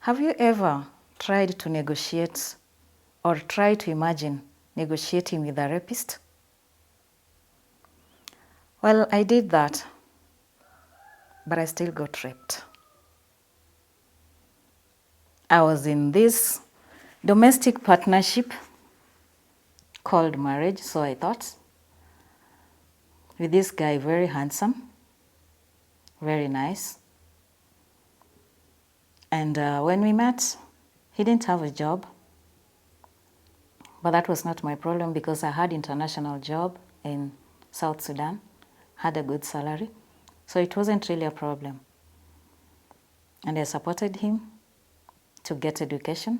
Have you ever tried to negotiate or try to imagine negotiating with a rapist? Well, I did that, but I still got raped. I was in this domestic partnership called marriage, so I thought, with this guy, very handsome, very nice. And when we met, he didn't have a job. But that was not my problem because I had international job in South Sudan, had a good salary. So it wasn't really a problem. And I supported him to get education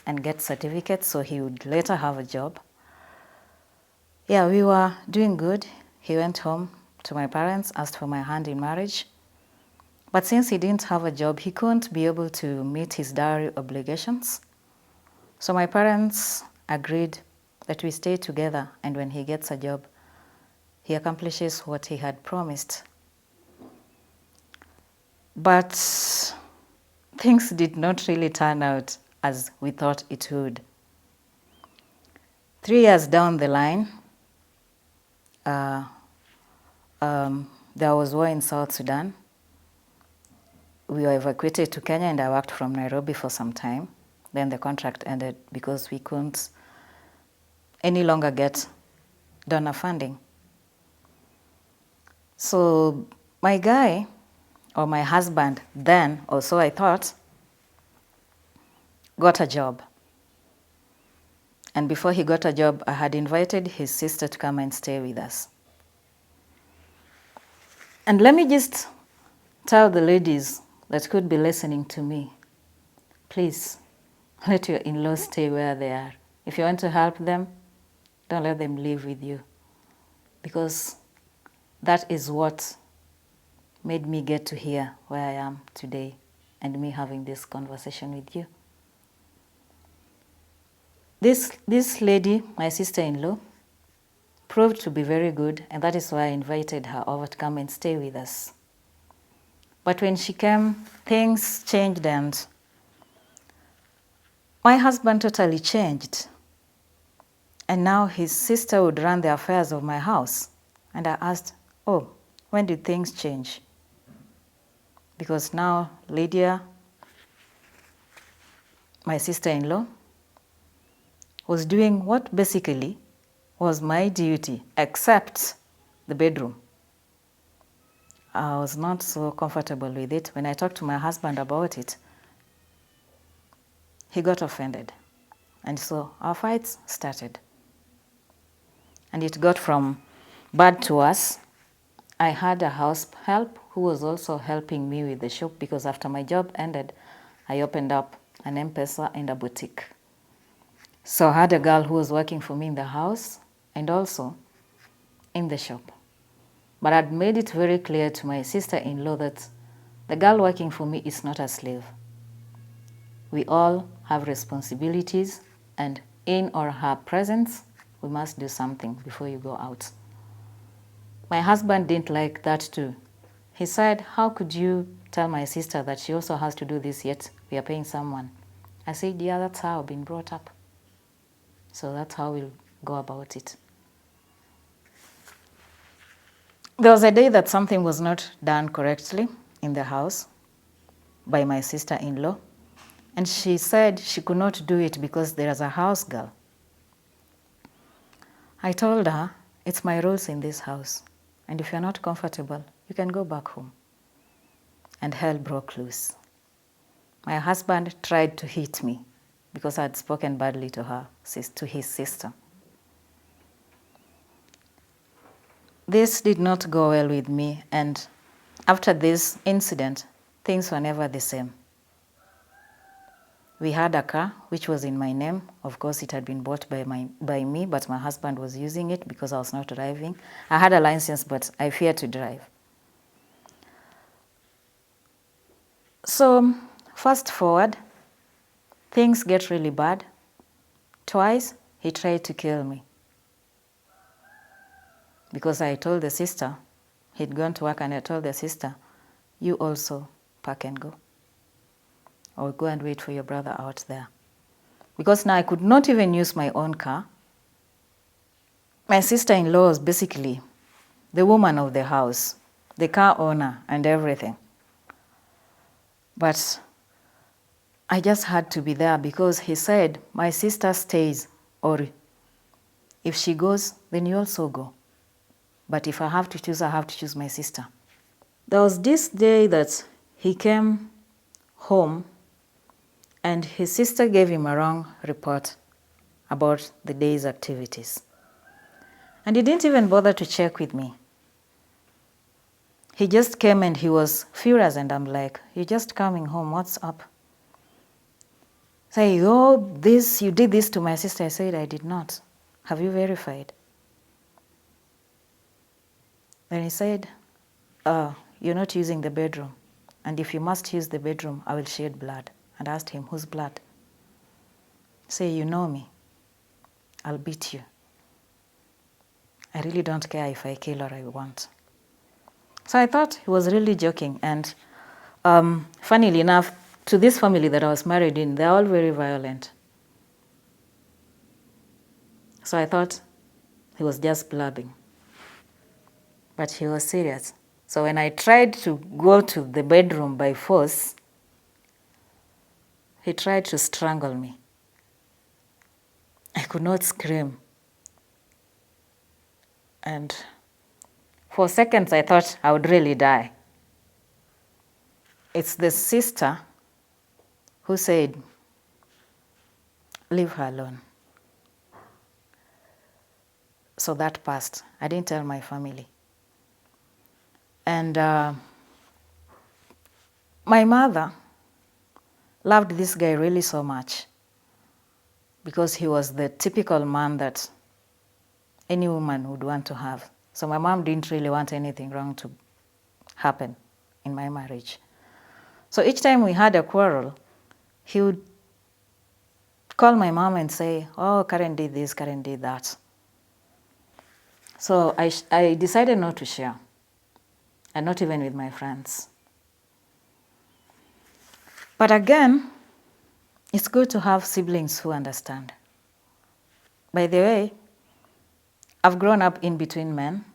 and get certificates so he would later have a job. Yeah, we were doing good. He went home to my parents, asked for my hand in marriage. But since he didn't have a job, he couldn't be able to meet his dowry obligations. So my parents agreed that we stay together, and when he gets a job, he accomplishes what he had promised. But things did not really turn out as we thought it would. 3 years down the line, there was war in South Sudan. We were evacuated to Kenya, and I worked from Nairobi for some time. Then the contract ended because we couldn't any longer get donor funding. So my guy, or my husband then, or so I thought, got a job. And before he got a job, I had invited his sister to come and stay with us. And let me just tell the ladies that could be listening to me, please, let your in-laws stay where they are. If you want to help them, don't let them live with you. Because that is what made me get to here where I am today and me having this conversation with you. This lady, my sister-in-law, proved to be very good, and that is why I invited her over to come and stay with us. But when she came, things changed, and my husband totally changed. And now his sister would run the affairs of my house. And I asked, oh, when did things change? Because now Lydia, my sister-in-law, was doing what basically was my duty, except the bedroom. I was not so comfortable with it. When I talked to my husband about it, he got offended. And so our fights started. And it got from bad to worse. I had a house help who was also helping me with the shop because after my job ended, I opened up an Mpesa and a boutique. So I had a girl who was working for me in the house and also in the shop. But I'd made it very clear to my sister-in-law that the girl working for me is not a slave. We all have responsibilities, and in or her presence, we must do something before you go out. My husband didn't like that too. He said, how could you tell my sister that she also has to do this, yet we are paying someone? I said, yeah, that's how I've been brought up. So that's how we'll go about it. There was a day that something was not done correctly in the house by my sister-in-law, and she said she could not do it because there is a house girl. I told her, it's my rules in this house, and if you're not comfortable, you can go back home. And hell broke loose. My husband tried to hit me because I had spoken badly to his sister. This did not go well with me, and after this incident, things were never the same. We had a car which was in my name. Of course, it had been bought by me, but my husband was using it because I was not driving. I had a license, but I feared to drive. So, fast forward, things get really bad. Twice, he tried to kill me. Because I told the sister, he'd gone to work, and I told the sister, you also pack and go. or go and wait for your brother out there. Because now I could not even use my own car. My sister-in-law was basically the woman of the house, the car owner and everything. But I just had to be there because he said, my sister stays, or if she goes, then you also go. But if I have to choose, I have to choose my sister. There was this day that he came home and his sister gave him a wrong report about the day's activities. And he didn't even bother to check with me. He just came and he was furious, and I'm like, you're just coming home, what's up? Say, oh, you did this to my sister. I said, I did not. Have you verified? Then he said, you're not using the bedroom. And if you must use the bedroom, I will shed blood. And I asked him, whose blood? Say, you know me. I'll beat you. I really don't care if I kill or I want. So I thought he was really joking. And funnily enough, to this family that I was married in, they're all very violent. So I thought he was just blabbing. But he was serious. So when I tried to go to the bedroom by force, he tried to strangle me. I could not scream. And for seconds, I thought I would really die. It's the sister who said, leave her alone. So that passed. I didn't tell my family. And my mother loved this guy really so much because he was the typical man that any woman would want to have. So my mom didn't really want anything wrong to happen in my marriage. So each time we had a quarrel, he would call my mom and say, oh, Karen did this, Karen did that. So I decided not to share, and not even with my friends. But again, it's good to have siblings who understand. By the way, I've grown up in between men.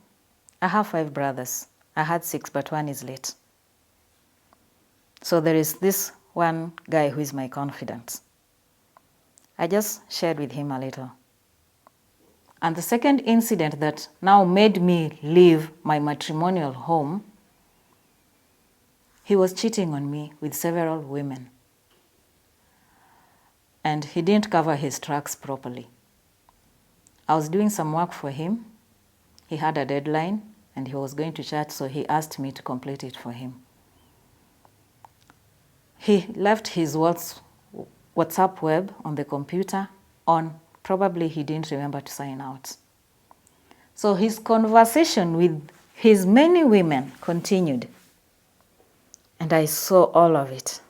I have 5 brothers. I had 6, but one is late. So there is this one guy who is my confidant. I just shared with him a little. And the second incident that now made me leave my matrimonial home, he was cheating on me with several women. And he didn't cover his tracks properly. I was doing some work for him. He had a deadline and he was going to church, so he asked me to complete it for him. He left his WhatsApp web on the computer on. Probably he didn't remember to sign out. So his conversation with his many women continued. And I saw all of it.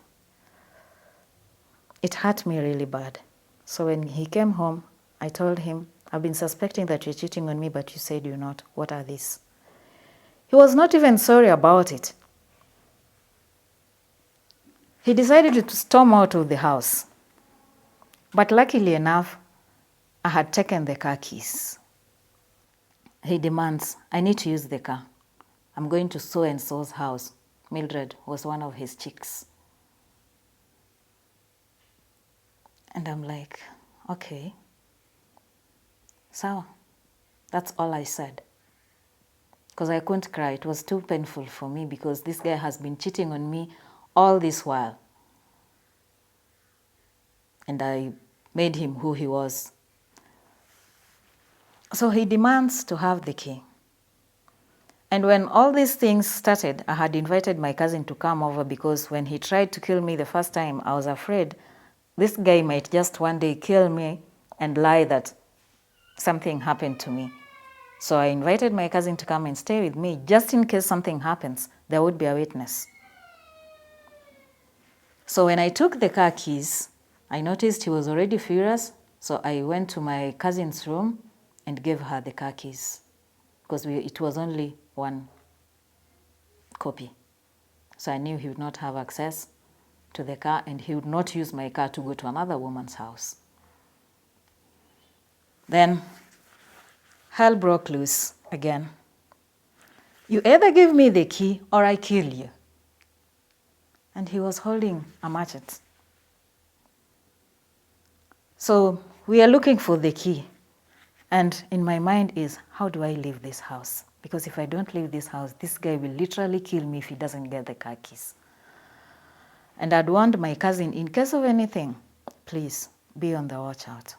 It hurt me really bad. So when he came home, I told him, I've been suspecting that you're cheating on me, but you said you're not. What are these? He was not even sorry about it. He decided to storm out of the house. But luckily enough, I had taken the car keys. He demands, I need to use the car. I'm going to so-and-so's house. Mildred was one of his chicks. And I'm like, okay. So that's all I said. Because I couldn't cry. It was too painful for me because this guy has been cheating on me all this while. And I made him who he was. So he demands to have the key. And when all these things started, I had invited my cousin to come over because when he tried to kill me the first time, I was afraid this guy might just one day kill me and lie that something happened to me. So I invited my cousin to come and stay with me. Just in case something happens, there would be a witness. So when I took the car keys, I noticed he was already furious. So I went to my cousin's room and gave her the car keys because it was only one copy. So I knew he would not have access. to the car, and he would not use my car to go to another woman's house. Then hell broke loose again. You either give me the key or I kill you. And he was holding a machete. So we are looking for the key. And in my mind is, how do I leave this house? Because if I don't leave this house, this guy will literally kill me if he doesn't get the car keys. And I'd warned my cousin, in case of anything, please be on the watch out.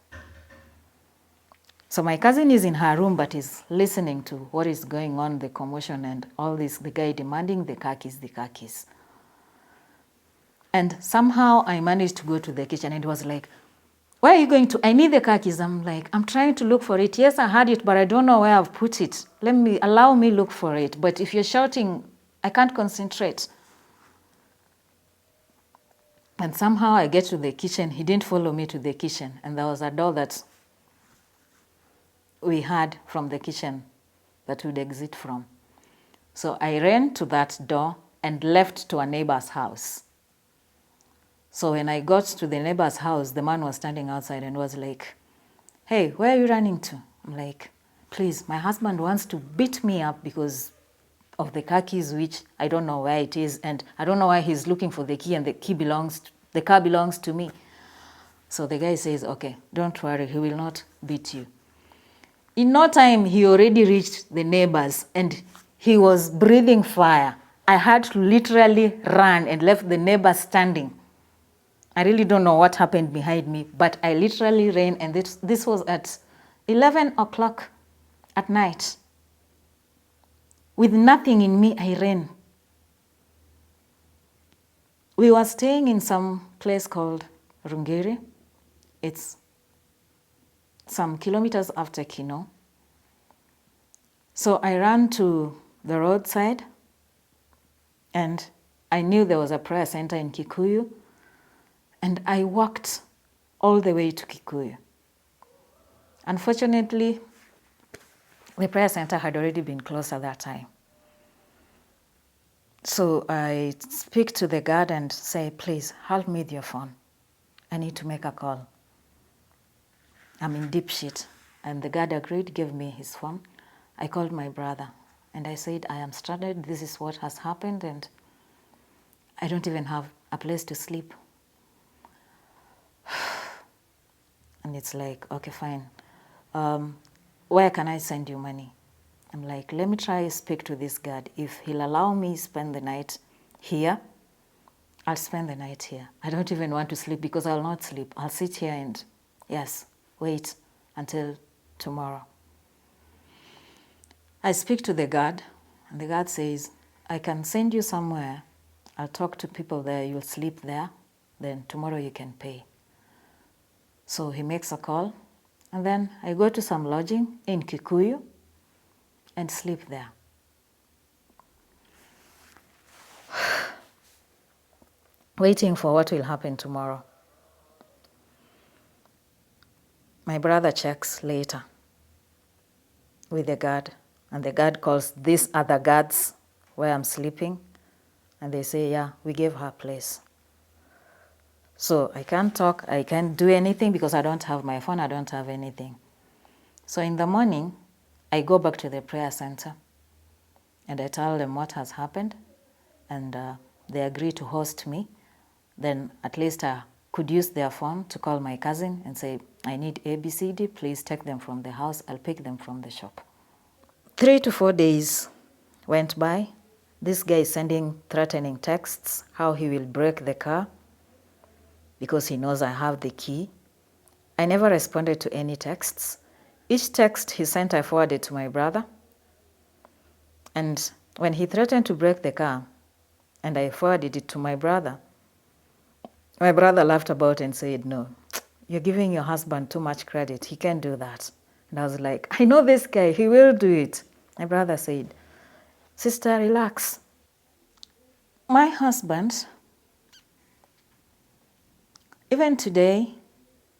So my cousin is in her room, but is listening to what is going on, the commotion and all this, the guy demanding the car keys, the car keys. And somehow I managed to go to the kitchen, and it was like, where are you going to? I need the car keys. I'm like, I'm trying to look for it. Yes, I had it, but I don't know where I've put it. Allow me look for it. But if you're shouting, I can't concentrate. And somehow I get to the kitchen. He didn't follow me to the kitchen. And there was a door that we had from the kitchen that we'd exit from. So I ran to that door and left to a neighbor's house. So when I got to the neighbor's house, the man was standing outside and was like, hey, where are you running to? I'm like, please, my husband wants to beat me up because of the car keys, which I don't know where it is, and I don't know why he's looking for the key, and the car belongs to me. So the guy says, okay, don't worry, he will not beat you. In no time, he already reached the neighbors, and he was breathing fire. I had to literally run and left the neighbors standing. I really don't know what happened behind me, but I literally ran, and this was at 11 o'clock at night. With nothing in me, I ran. We were staying in some place called Rungeri. It's some kilometers after Kino. So I ran to the roadside, and I knew there was a prayer center in Kikuyu, and I walked all the way to Kikuyu. Unfortunately, the prayer center had already been closed at that time. So I speak to the guard and say, please, help me with your phone. I need to make a call. I'm in deep shit. And the guard agreed, gave me his phone. I called my brother, and I said, I am stranded, this is what has happened, and I don't even have a place to sleep. And it's like, okay, fine. Where can I send you money? I'm like, let me try to speak to this guard. If he'll allow me spend the night here, I'll spend the night here. I don't even want to sleep because I'll not sleep. I'll sit here and, yes, wait until tomorrow. I speak to the guard, and the guard says, I can send you somewhere. I'll talk to people there. You'll sleep there. Then tomorrow you can pay. So he makes a call, and then I go to some lodging in Kikuyu and sleep there. Waiting for what will happen tomorrow. My brother checks later with the guard, and the guard calls these other guards where I'm sleeping, and they say, yeah, we gave her a place. So I can't talk, I can't do anything because I don't have my phone, I don't have anything. So in the morning, I go back to the prayer center, and I tell them what has happened, and they agree to host me. Then at least I could use their phone to call my cousin and say, I need ABCD, please take them from the house, I'll pick them from the shop. 3 to 4 days went by. This guy is sending threatening texts, how he will break the car because he knows I have the key. I never responded to any texts. Each text he sent, I forwarded to my brother. And when he threatened to break the car, and I forwarded it to my brother laughed about it and said, no, you're giving your husband too much credit. He can't do that. And I was like, I know this guy. He will do it. My brother said, sister, relax. My husband, even today,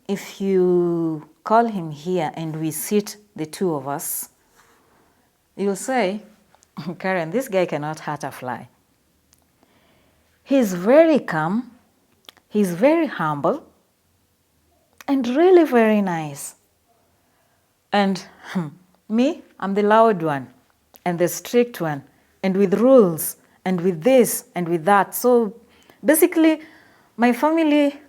if you call him here and we sit, the two of us, you'll say, Karen, this guy cannot hurt a fly. He's very calm. He's very humble and really very nice. And me, I'm the loud one and the strict one, and with rules and with this and with that. So basically, my family,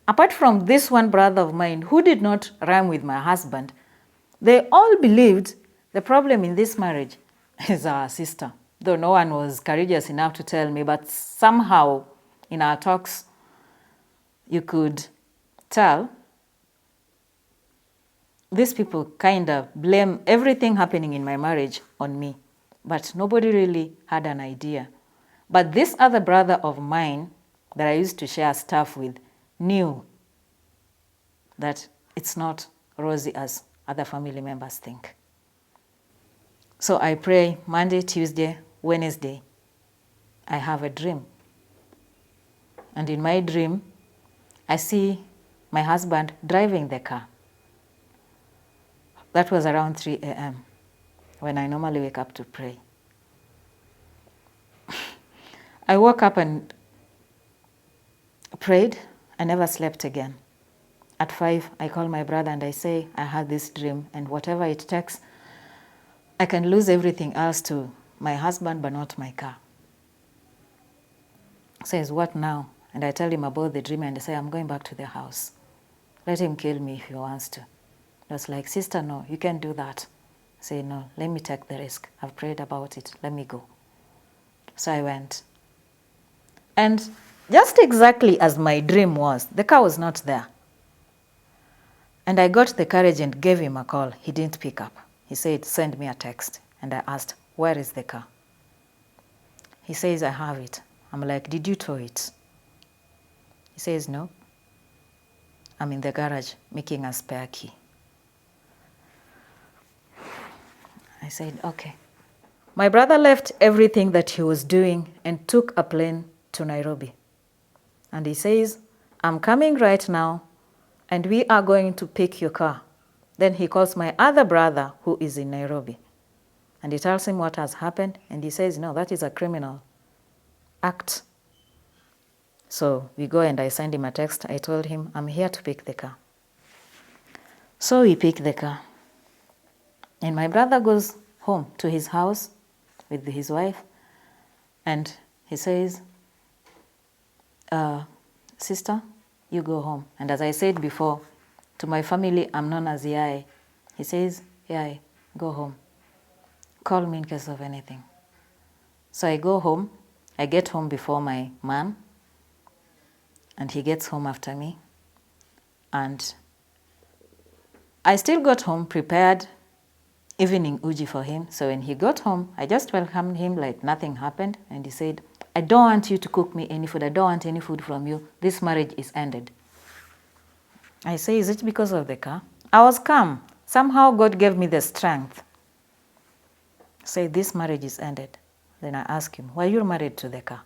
apart from this one brother of mine who did not rhyme with my husband, they all believed the problem in this marriage is our sister. Though no one was courageous enough to tell me, but somehow in our talks, you could tell these people kind of blame everything happening in my marriage on me, but nobody really had an idea. But this other brother of mine that I used to share stuff with knew that it's not rosy as other family members think. So I pray Monday, Tuesday, Wednesday. I have a dream. And in my dream, I see my husband driving the car. That was around 3 a.m. when I normally wake up to pray. I woke up and prayed. I never slept again. At 5, I call my brother and I say, I had this dream, and whatever it takes, I can lose everything else to my husband, but not my car. He says, what now? And I tell him about the dream, and I say, I'm going back to the house. Let him kill me if he wants to. I was like, sister, no, you can't do that. I say, no, let me take the risk. I've prayed about it. Let me go. So I went. And just exactly as my dream was, the car was not there. And I got the courage and gave him a call. He didn't pick up. He said, send me a text. And I asked, where is the car? He says, I have it. I'm like, did you tow it? He says, no. I'm in the garage making a spare key. I said, okay. My brother left everything that he was doing and took a plane to Nairobi. And he says, I'm coming right now, and we are going to pick your car. Then he calls my other brother who is in Nairobi. And he tells him what has happened, and he says, no, that is a criminal act. So we go and I send him a text. I told him, I'm here to pick the car. So we pick the car. And my brother goes home to his house with his wife, and he says, sister, you go home. And as I said before, to my family, I'm known as Ejay. He says, Ejay, go home. Call me in case of anything. So I go home. I get home before my man, and he gets home after me. And I still got home prepared evening uji for him. So when he got home, I just welcomed him like nothing happened. And he said, I don't want you to cook me any food. I don't want any food from you. This marriage is ended. I say, is it because of the car? I was calm. Somehow God gave me the strength. Say, this marriage is ended. Then I asked him, were you married to the car?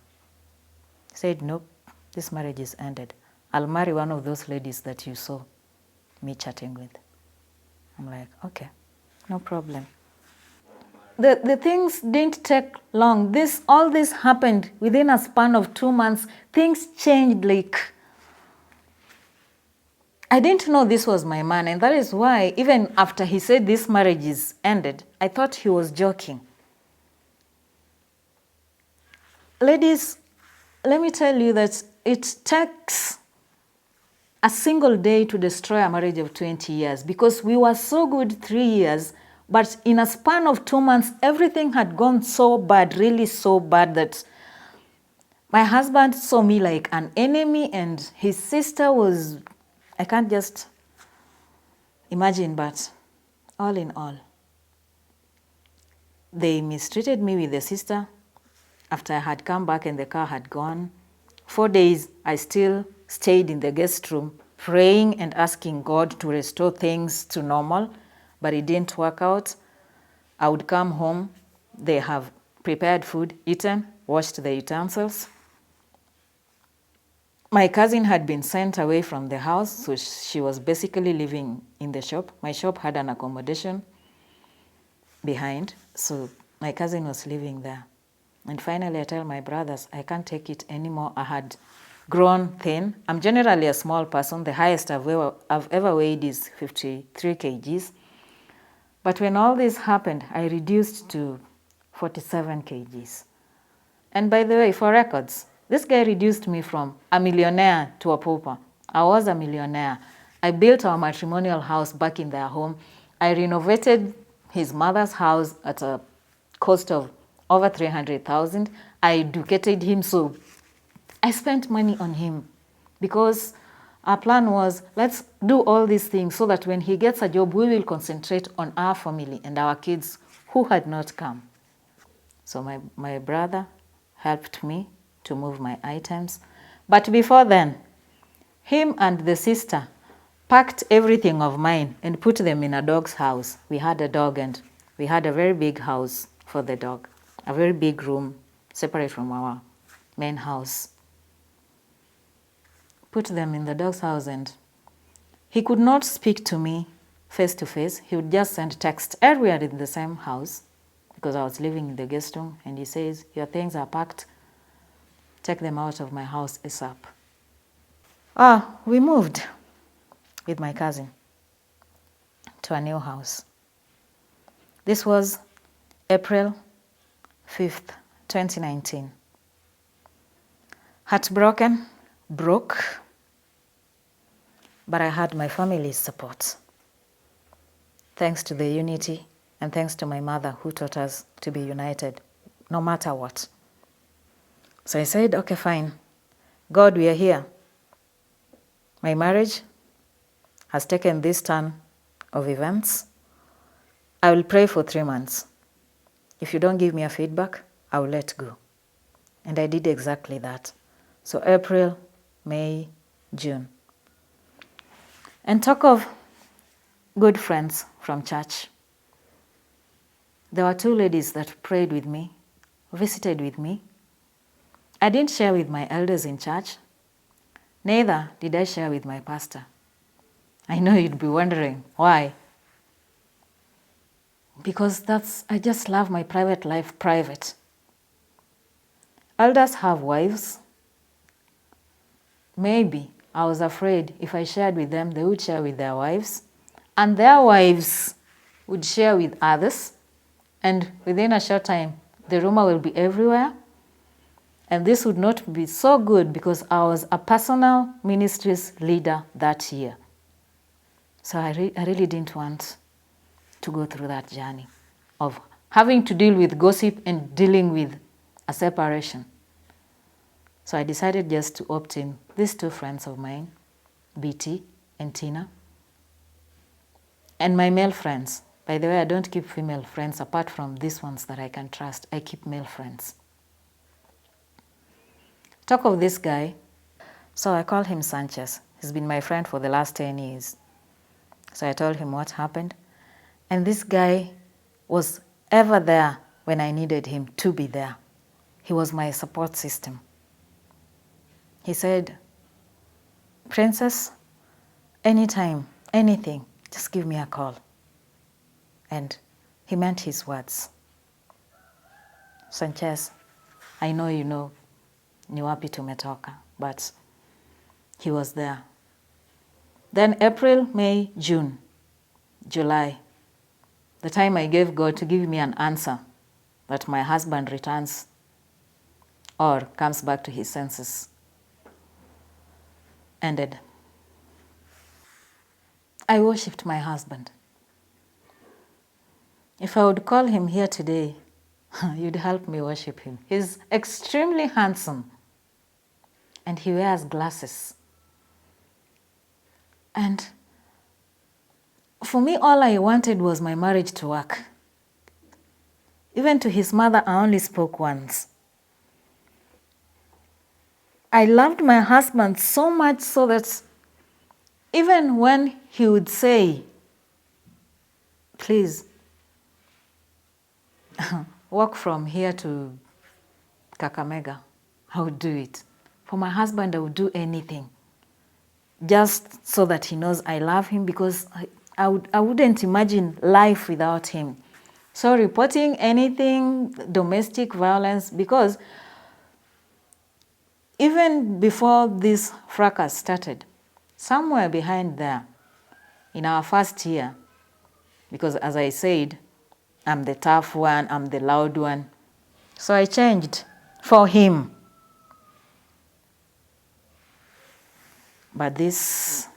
He said, nope, this marriage is ended. I'll marry one of those ladies that you saw me chatting with. I'm like, okay, no problem. The things didn't take long. All this happened within a span of 2 months. Things changed like... I didn't know this was my man, and that is why even after he said this marriage is ended, I thought he was joking. Ladies, let me tell you that it takes a single day to destroy a marriage of 20 years, because we were so good 3 years, but in a span of 2 months, everything had gone so bad, really so bad, that my husband saw me like an enemy, and his sister was... I can't just imagine, but all in all, they mistreated me with the sister. After I had come back and the car had gone, 4 days I still stayed in the guest room praying and asking God to restore things to normal, but it didn't work out. I would come home, they have prepared food, eaten, washed the utensils. My cousin had been sent away from the house, so she was basically living in the shop. My shop had an accommodation behind, so my cousin was living there. And finally I tell my brothers, I can't take it anymore. I had grown thin. I'm generally a small person. The highest I've ever weighed is 53 kgs. But when all this happened, I reduced to 47 kgs. And by the way, for records, this guy reduced me from a millionaire to a pauper. I was a millionaire. I built our matrimonial house back in their home. I renovated his mother's house at a cost of over 300,000. I educated him, so I spent money on him because our plan was, let's do all these things so that when he gets a job, we will concentrate on our family and our kids who had not come. So my brother helped me to move my items. But before then, him and the sister packed everything of mine and put them in a dog's house. We had a dog and we had a very big house for the dog, a very big room separate from our main house. Put them in the dog's house, and he could not speak to me face to face. He would just send text. And we are in the same house because I was living in the guest room, and he says, your things are packed. Take them out of my house ASAP. We moved with my cousin to a new house. This was April 5th, 2019. Heartbroken, broke, but I had my family's support. Thanks to the unity and thanks to my mother who taught us to be united no matter what. So I said, okay, fine. God, we are here. My marriage has taken this turn of events. I will pray for 3 months. If you don't give me a feedback, I will let go. And I did exactly that. So April, May, June. And talk of good friends from church. There were 2 ladies that prayed with me, visited with me. I didn't share with my elders in church. Neither did I share with my pastor. I know you'd be wondering, why? Because I just love my private life private. Elders have wives. Maybe I was afraid if I shared with them, they would share with their wives, and their wives would share with others, and within a short time, the rumor will be everywhere. And this would not be so good because I was a personal ministries leader that year. So I really didn't want to go through that journey of having to deal with gossip and dealing with a separation. So I decided just to opt in these 2 friends of mine, BT and Tina, and my male friends. By the way, I don't keep female friends apart from these ones that I can trust. I keep male friends. Talk of this guy. So I called him Sanchez. He's been my friend for the last 10 years. So I told him what happened. And this guy was ever there when I needed him to be there. He was my support system. He said, Princess, anytime, anything, just give me a call. And he meant his words. Sanchez, I know you know, ni wapi tumetoka, but he was there. Then April, May, June, July, the time I gave God to give me an answer that my husband returns or comes back to his senses, ended. I worshipped my husband. If I would call him here today, you'd help me worship him. He's extremely handsome, and he wears glasses. And for me, all I wanted was my marriage to work. Even to his mother, I only spoke once. I loved my husband so much so that even when he would say, please, walk from here to Kakamega, I would do it. For my husband, I would do anything, just so that he knows I love him, because I wouldn't imagine life without him. So reporting anything, domestic violence, because even before this fracas started, somewhere behind there, in our first year, because as I said, I'm the tough one, I'm the loud one. So I changed for him. But this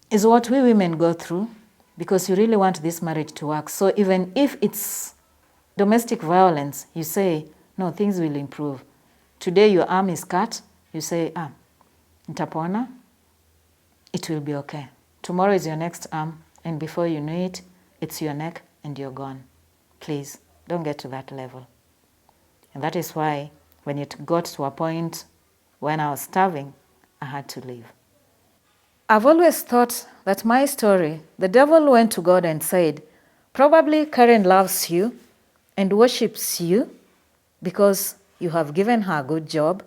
is what we women go through, because you really want this marriage to work. So even if it's domestic violence, you say, no, things will improve. Today your arm is cut, you say, nitapona, it will be okay. Tomorrow is your next arm, and before you know it, it's your neck and you're gone. Please, don't get to that level. And that is why when it got to a point when I was starving, I had to leave. I've always thought that my story, the devil went to God and said, probably Karen loves you and worships you because you have given her a good job,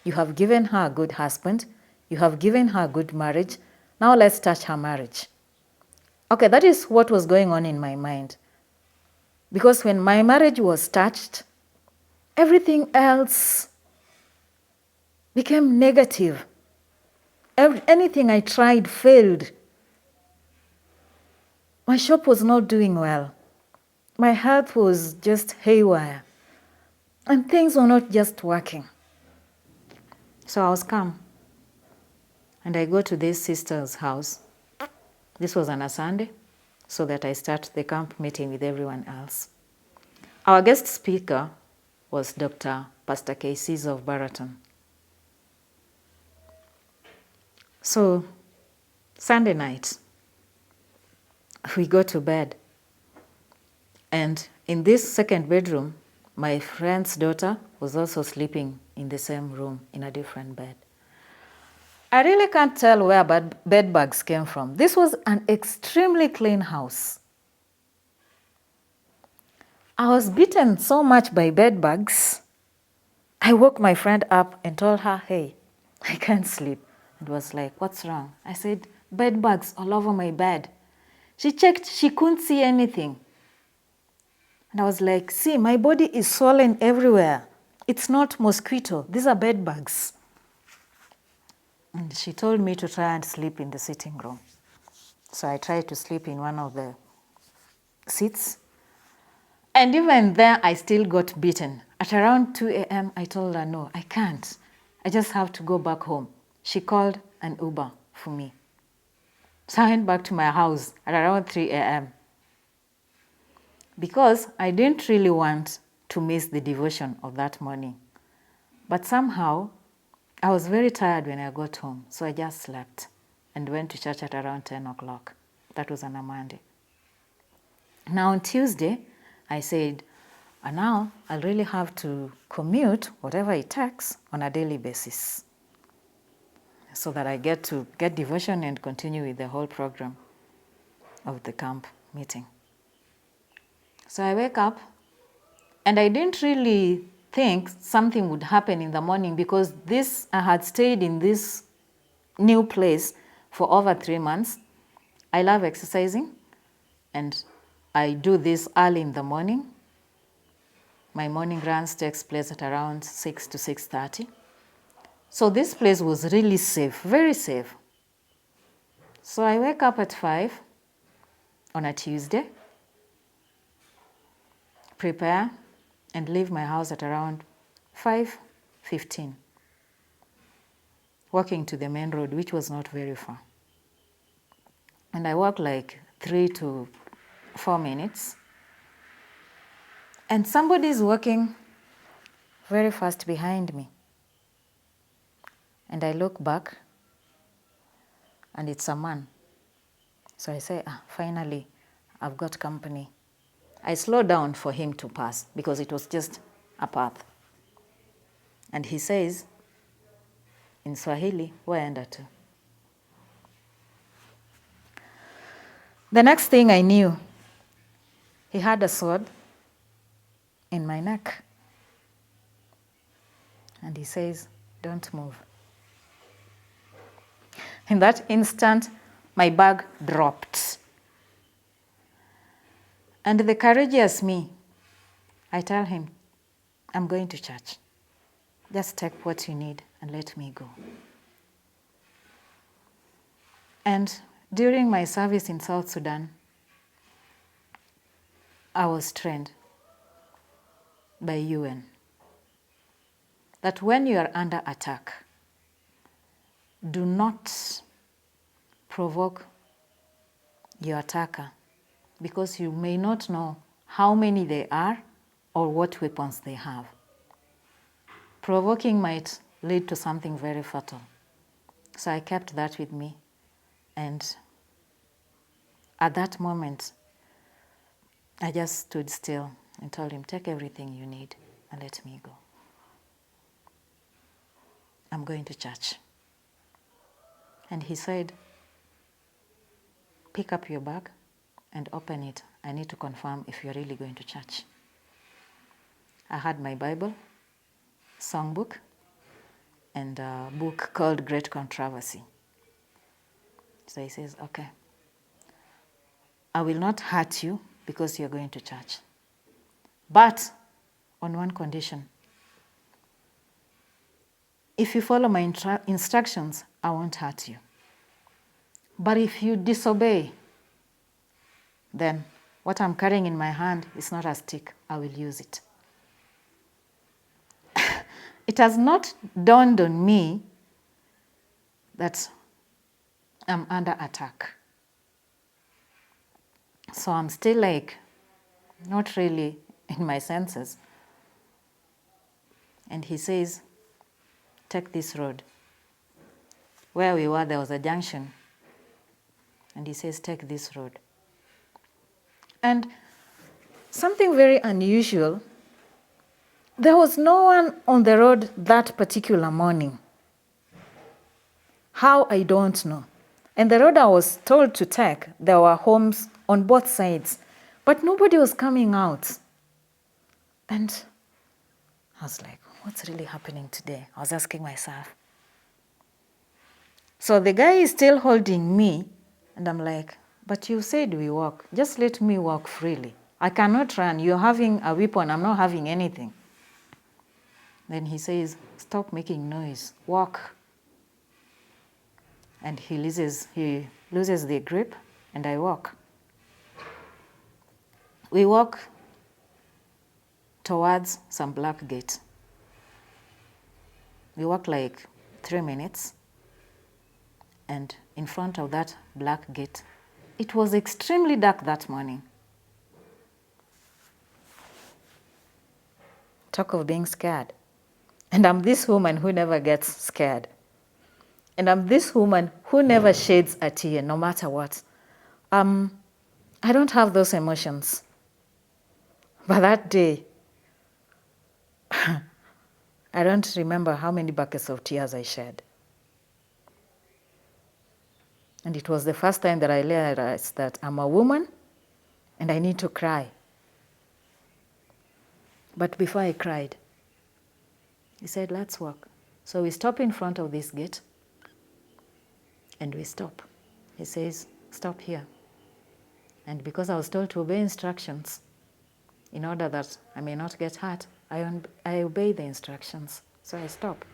you have given her a good husband, you have given her a good marriage. Now let's touch her marriage. Okay, that is what was going on in my mind. Because when my marriage was touched, everything else became negative. Anything I tried failed. My shop was not doing well. My health was just haywire. And things were not just working. So I was calm. And I go to this sister's house. This was on a Sunday, so that I start the camp meeting with everyone else. Our guest speaker was Pastor Casey's of Baraton. So, Sunday night, we go to bed. And in this second bedroom, my friend's daughter was also sleeping in the same room in a different bed. I really can't tell where bed bugs came from. This was an extremely clean house. I was beaten so much by bed bugs. I woke my friend up and told her, hey, I can't sleep. It was like, what's wrong? I said, bed bugs all over my bed. She checked, she couldn't see anything. And I was like, see, my body is swollen everywhere. It's not mosquito, these are bed bugs. And she told me to try and sleep in the sitting room. So I tried to sleep in one of the seats. And even there, I still got beaten. At around 2 a.m., I told her, no, I can't. I just have to go back home. She called an Uber for me. So I went back to my house at around 3 a.m. because I didn't really want to miss the devotion of that morning. But somehow, I was very tired when I got home, so I just slept and went to church at around 10 o'clock. That was on a Monday. Now on Tuesday, I said, now I'll really have to commute, whatever it takes, on a daily basis, so that I get to get devotion and continue with the whole program of the camp meeting. So I wake up, and I didn't really think something would happen in the morning because I had stayed in this new place for over 3 months. I love exercising, and I do this early in the morning. My morning runs takes place at around 6 to 6:30. So this place was really safe, very safe. So I wake up at 5 on a Tuesday, prepare, and leave my house at around 5:15, walking to the main road, which was not very far. And I walk like 3 to 4 minutes. And somebody's walking very fast behind me. And I look back, and it's a man. So I say, finally, I've got company. I slow down for him to pass because it was just a path. And he says, in Swahili, waenda tu. The next thing I knew, he had a sword in my neck. And he says, don't move. In that instant, my bag dropped. And the courageous me, I tell him, I'm going to church. Just take what you need and let me go. And during my service in South Sudan, I was trained by UN that when you are under attack, do not provoke your attacker because you may not know how many they are or what weapons they have. Provoking might lead to something very fatal. So I kept that with me. And at that moment, I just stood still and told him, take everything you need and let me go. I'm going to church. And he said, pick up your bag and open it. I need to confirm if you're really going to church. I had my Bible, songbook, and a book called Great Controversy. So he says, okay, I will not hurt you because you're going to church. But on one condition. If you follow my instructions, I won't hurt you. But if you disobey, then what I'm carrying in my hand is not a stick. I will use it. It has not dawned on me that I'm under attack. So I'm still not really in my senses. And he says, take this road. Where we were, there was a junction. And he says, take this road. And something very unusual, there was no one on the road that particular morning. How, I don't know. And the road I was told to take, there were homes on both sides, but nobody was coming out. And I was like, what's really happening today? I was asking myself. So the guy is still holding me, and I'm like, but you said we walk. Just let me walk freely. I cannot run. You're having a weapon. I'm not having anything. Then he says, stop making noise. Walk. And he loses the grip, and I walk. We walk towards some black gate. We walk like 3 minutes, and in front of that black gate, it was extremely dark that morning. Talk of being scared. And I'm this woman who never gets scared. And I'm this woman who never sheds a tear, no matter what. I don't have those emotions. But that day, I don't remember how many buckets of tears I shed. And it was the first time that I realized that I'm a woman and I need to cry. But before I cried, he said, let's walk. So we stop in front of this gate and we stop. He says, stop here. And because I was told to obey instructions, in order that I may not get hurt, I obey the instructions. So I stop.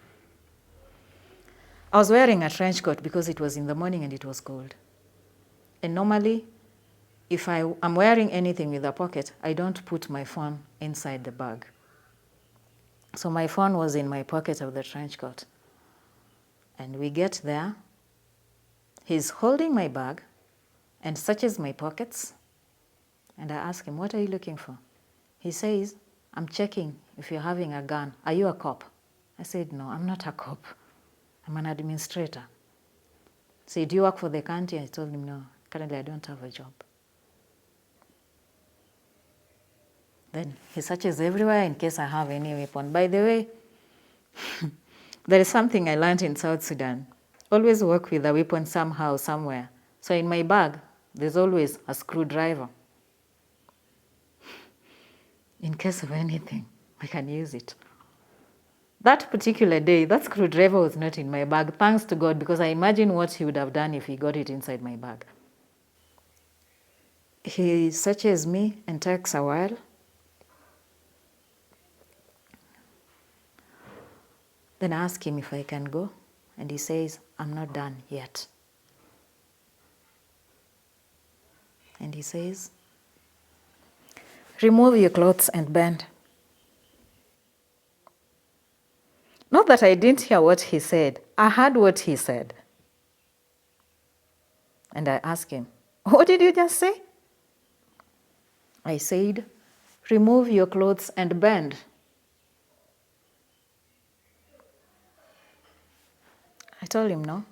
I was wearing a trench coat because it was in the morning and it was cold. And normally, if I'm wearing anything with a pocket, I don't put my phone inside the bag. So my phone was in my pocket of the trench coat. And we get there. He's holding my bag and searches my pockets. And I ask him, what are you looking for? He says, I'm checking if you're having a gun. Are you a cop? I said, no, I'm not a cop. I'm an administrator. He said, do you work for the county? I told him, no, currently I don't have a job. Then he searches everywhere in case I have any weapon. By the way, there is something I learned in South Sudan. Always work with a weapon somehow, somewhere. So in my bag, there's always a screwdriver. In case of anything, I can use it. That particular day, that screwdriver was not in my bag, thanks to God, because I imagine what he would have done if he got it inside my bag. He searches me and takes a while. Then I ask him if I can go, and he says, I'm not done yet. And he says, remove your clothes and bend. Not that I didn't hear what he said. I heard what he said. And I asked him, what did you just say? I said, remove your clothes and bend. I told him no.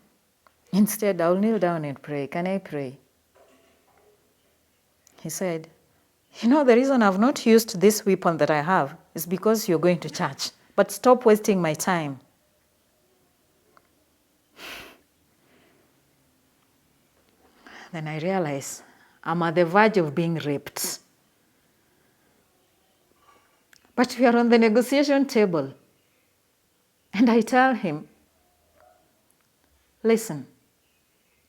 Instead, I'll kneel down and pray. Can I pray? He said, the reason I've not used this weapon that I have is because you're going to church. But stop wasting my time. Then I realize I'm at the verge of being raped. But we are on the negotiation table. And I tell him, listen,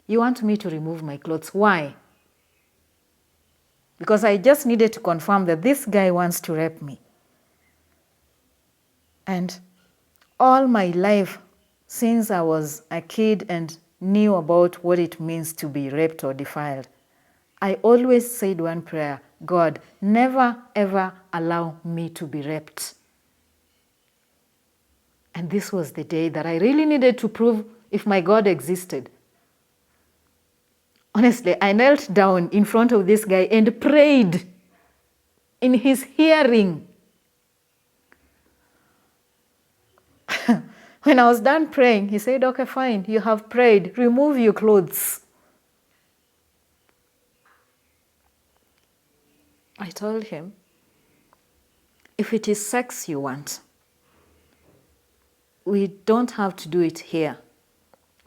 you want me to remove my clothes. Why? Because I just needed to confirm that this guy wants to rape me. And all my life, since I was a kid and knew about what it means to be raped or defiled, I always said one prayer, God, never ever allow me to be raped. And this was the day that I really needed to prove if my God existed. Honestly, I knelt down in front of this guy and prayed in his hearing. When I was done praying, he said, okay, fine, you have prayed, remove your clothes. I told him, if it is sex you want, we don't have to do it here.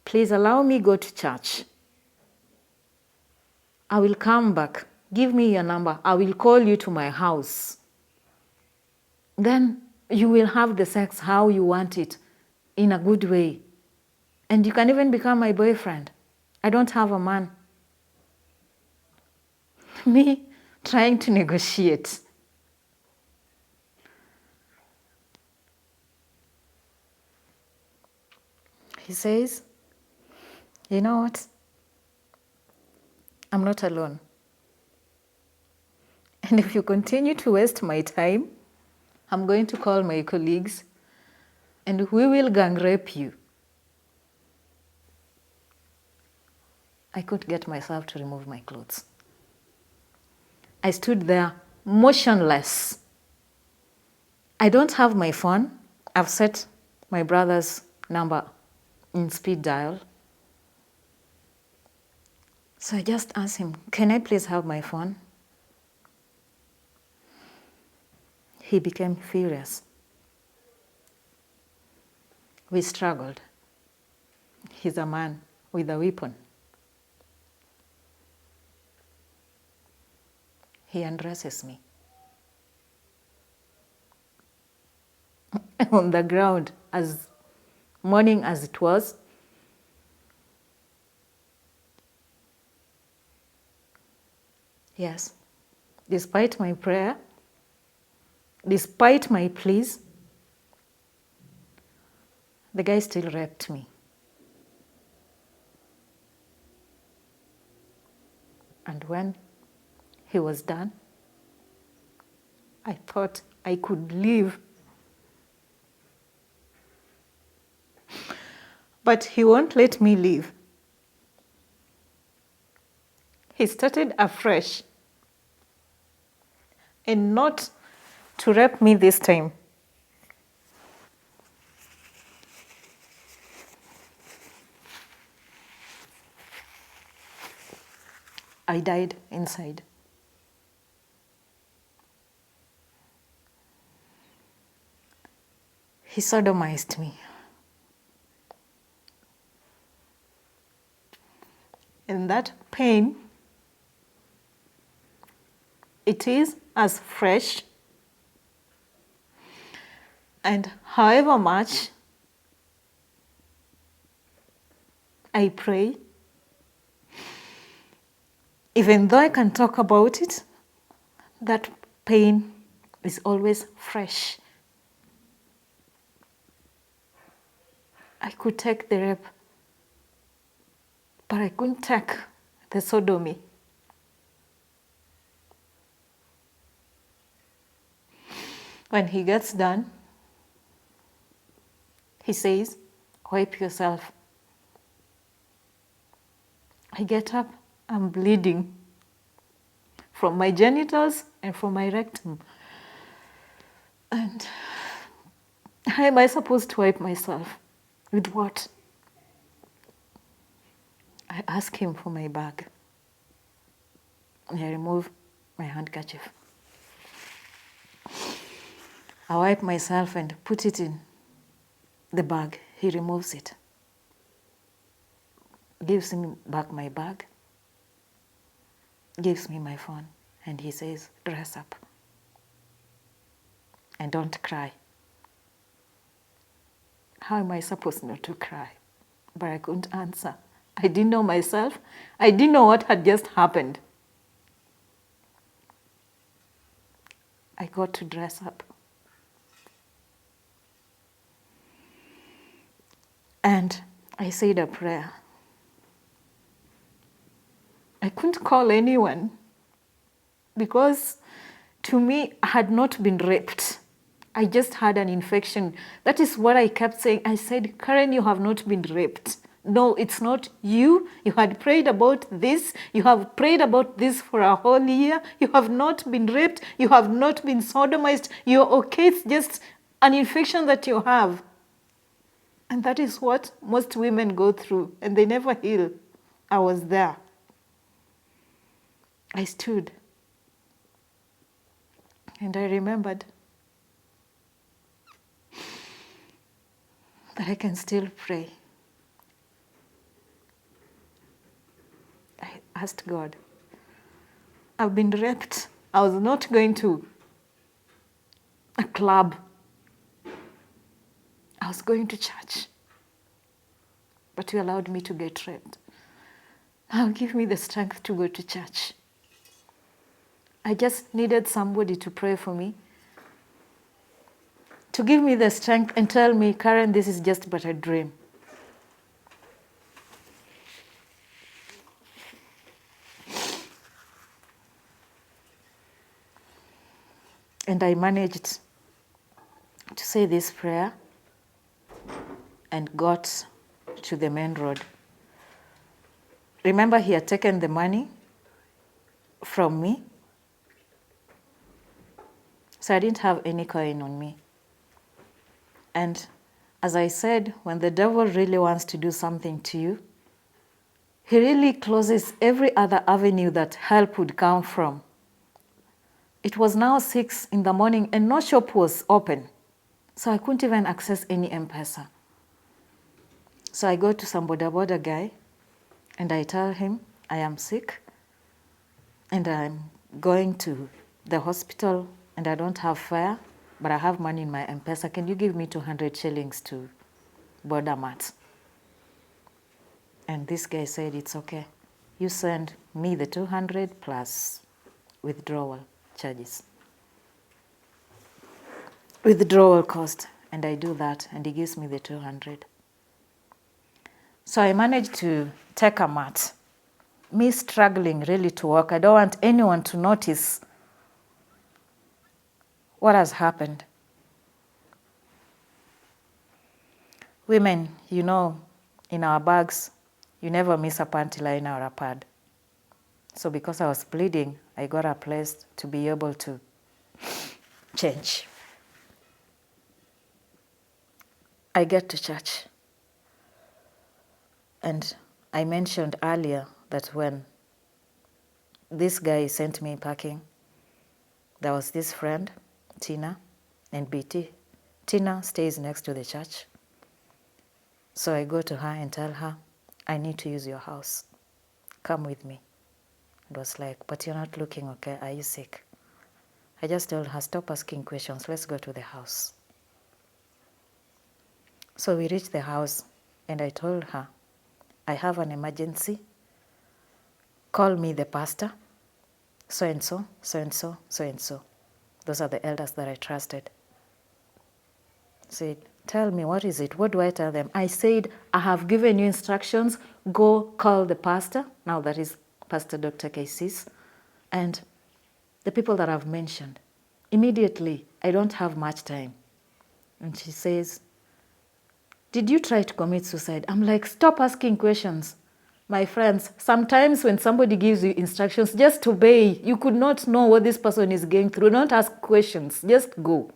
Please allow me go to church. I will come back. Give me your number. I will call you to my house. Then you will have the sex how you want it, in a good way. And you can even become my boyfriend. I don't have a man. Me trying to negotiate. He says, you know what? I'm not alone. And if you continue to waste my time, I'm going to call my colleagues and we will gang rape you. I couldn't get myself to remove my clothes. I stood there motionless. I don't have my phone. I've set my brother's number in speed dial. So I just asked him, can I please have my phone? He became furious. We struggled. He's a man with a weapon. He undresses me. On the ground, as morning as it was, yes, despite my prayer, despite my pleas, the guy still raped me. And when he was done, I thought I could leave. But he won't let me leave. He started afresh. And not to rape me this time. I died inside. He sodomized me. And that pain, it is as fresh, and however much I pray, even though I can talk about it, that pain is always fresh. I could take the rape, but I couldn't take the sodomy. When he gets done, he says, wipe yourself. I get up, I'm bleeding from my genitals and from my rectum. And how am I supposed to wipe myself? With what? I ask him for my bag. I remove my handkerchief. I wipe myself and put it in the bag. He removes it. Gives me back my bag. Gives me my phone. And he says, dress up. And don't cry. How am I supposed not to cry? But I couldn't answer. I didn't know myself. I didn't know what had just happened. I got to dress up. And I said a prayer. I couldn't call anyone because to me, I had not been raped. I just had an infection. That is what I kept saying. I said, Karen, you have not been raped. No, it's not you. You had prayed about this. You have prayed about this for a whole year. You have not been raped. You have not been sodomized. You're okay. It's just an infection that you have. And that is what most women go through, and they never heal. I was there. I stood. And I remembered that I can still pray. I asked God, I've been raped. I was not going to a club. I was going to church. But you allowed me to get raped. Now give me the strength to go to church. I just needed somebody to pray for me, to give me the strength and tell me, Karen, this is just but a dream. And I managed to say this prayer and got to the main road. Remember, he had taken the money from me, so I didn't have any coin on me. And as I said, when the devil really wants to do something to you, he really closes every other avenue that help would come from. It was now 6 in the morning and no shop was open. So I couldn't even access any Mpesa. So I go to some boda boda guy and I tell him I am sick and I'm going to the hospital and I don't have fare, but I have money in my Mpesa. Can you give me 200 shillings to border mart? And this guy said, it's okay. You send me the 200 plus withdrawal charges. Withdrawal cost. And I do that, and he gives me the 200. So I managed to take a mat. Me struggling really to walk. I don't want anyone to notice what has happened. Women, you know, in our bags, you never miss a panty liner or a pad. So because I was bleeding, I got a place to be able to change. I get to church. And I mentioned earlier that when this guy sent me packing, there was this friend, Tina, and BT. Tina stays next to the church. So I go to her and tell her, I need to use your house. Come with me. It was like, but you're not looking okay. Are you sick? I just told her, stop asking questions. Let's go to the house. So we reached the house and I told her, I have an emergency. Call me the pastor. So-and-so, so-and-so, so-and-so. Those are the elders that I trusted. Said, Tell me, what is it? What do I tell them? I said, I have given you instructions. Go call the pastor. Now that is Pastor Dr. Kaisis. And the people that I've mentioned. Immediately, I don't have much time. And she says, did you try to commit suicide? I'm like, stop asking questions. My friends, sometimes when somebody gives you instructions, just obey. You could not know what this person is going through. Don't ask questions. Just go.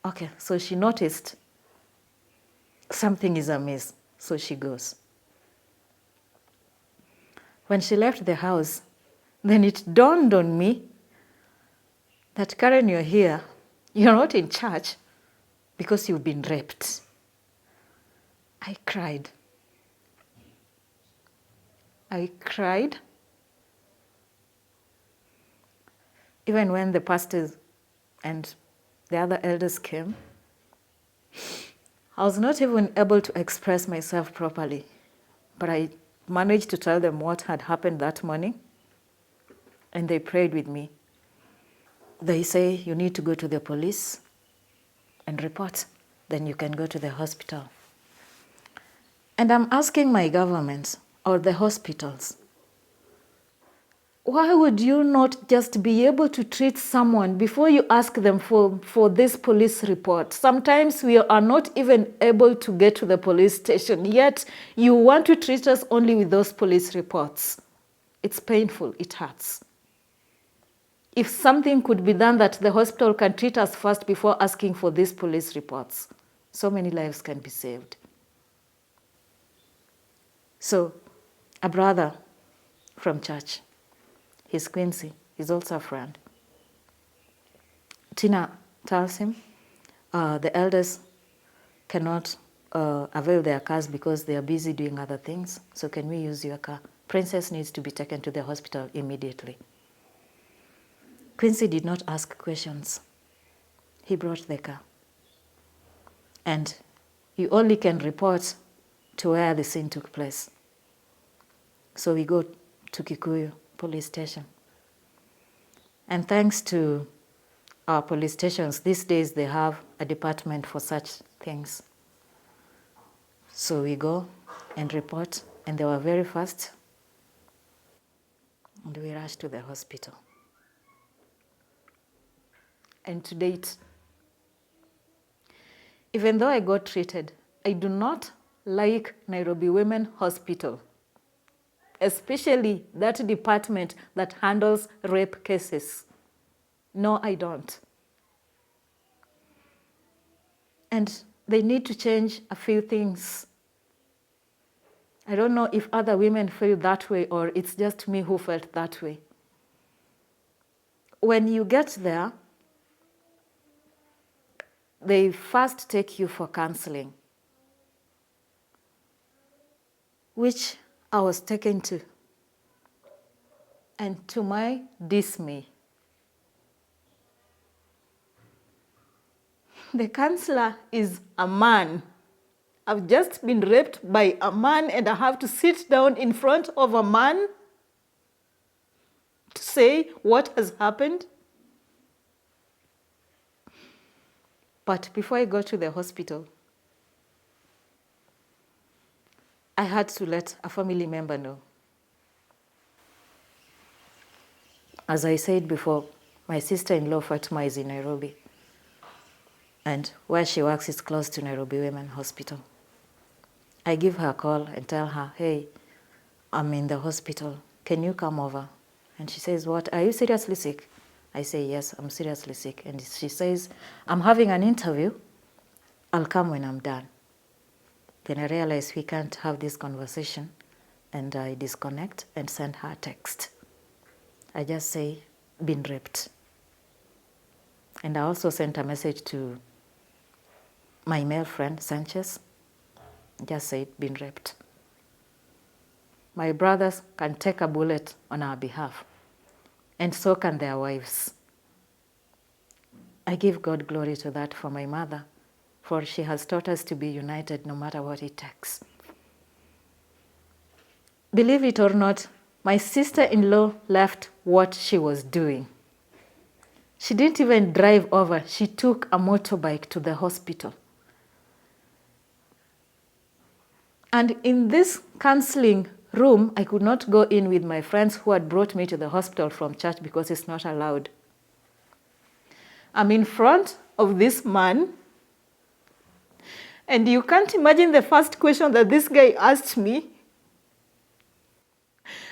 Okay, so she noticed something is amiss. So she goes. When she left the house, then it dawned on me that, Karen, you're here. You're not in church because you've been raped. I cried. I cried. Even when the pastors and the other elders came, I was not even able to express myself properly, but I managed to tell them what had happened that morning, and they prayed with me. They say, you need to go to the police and report, then you can go to the hospital. And I'm asking my government or the hospitals, why would you not just be able to treat someone before you ask them for this police report? Sometimes we are not even able to get to the police station, yet you want to treat us only with those police reports. It's painful, it hurts. If something could be done that the hospital can treat us first before asking for these police reports, so many lives can be saved. So, a brother from church, he's Quincy, he's also a friend. Tina tells him the elders cannot avail their cars because they are busy doing other things, so can we use your car? Princess needs to be taken to the hospital immediately. Quincy did not ask questions. He brought the car. And you only can report to where the scene took place. So we go to Kikuyu police station. And thanks to our police stations, these days they have a department for such things. So we go and report, and they were very fast. And we rushed to the hospital. And to date, even though I got treated, I do not like Nairobi Women Hospital, especially that department that handles rape cases. No, I don't. And they need to change a few things. I don't know if other women feel that way or it's just me who felt that way. When you get there, they first take you for counseling, which I was taken to. And to my dismay, the counselor is a man. I've just been raped by a man and I have to sit down in front of a man to say what has happened. But before I got to the hospital, I had to let a family member know. As I said before, my sister-in-law Fatima is in Nairobi. And where she works is close to Nairobi Women Hospital. I give her a call and tell her, hey, I'm in the hospital. Can you come over? And she says, what, are you seriously sick? I say, yes, I'm seriously sick. And she says, I'm having an interview. I'll come when I'm done. Then I realize we can't have this conversation. And I disconnect and send her a text. I just say, been raped. And I also sent a message to my male friend, Sanchez. Just said, been raped. My brothers can take a bullet on our behalf. And so can their wives. I give God glory to that for my mother, for she has taught us to be united no matter what it takes. Believe it or not, my sister-in-law left what she was doing She didn't even drive over. She took a motorbike to the hospital. And in this counseling room, I could not go in with my friends who had brought me to the hospital from church because it's not allowed. I'm in front of this man, and you can't imagine the first question that this guy asked me,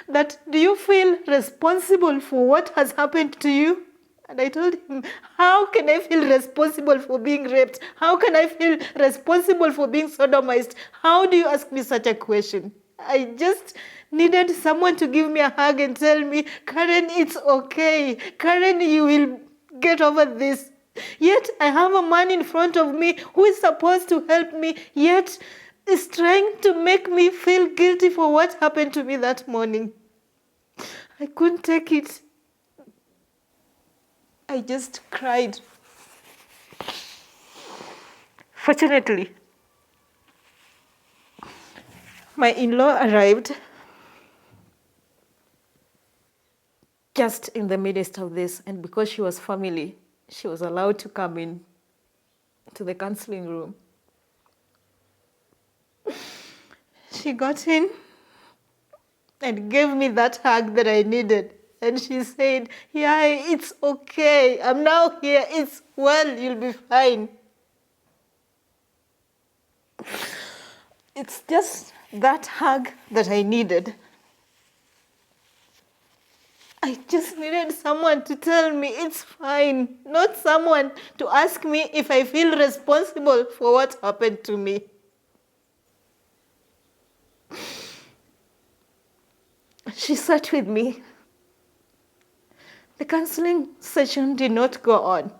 that do you feel responsible for what has happened to you? And I told him, how can I feel responsible for being raped? How can I feel responsible for being sodomized? How do you ask me such a question? I just needed someone to give me a hug and tell me, Karen, it's okay. Karen, you will get over this. Yet I have a man in front of me who is supposed to help me, yet is trying to make me feel guilty for what happened to me that morning. I couldn't take it. I just cried. Fortunately, my in-law arrived just in the midst of this, and because she was family, she was allowed to come in to the counseling room. She got in and gave me that hug that I needed. And she said, yeah, it's okay. I'm now here. It's well. You'll be fine. It's just that hug that I needed. I just needed someone to tell me it's fine, not someone to ask me if I feel responsible for what happened to me. She sat with me. The counseling session did not go on.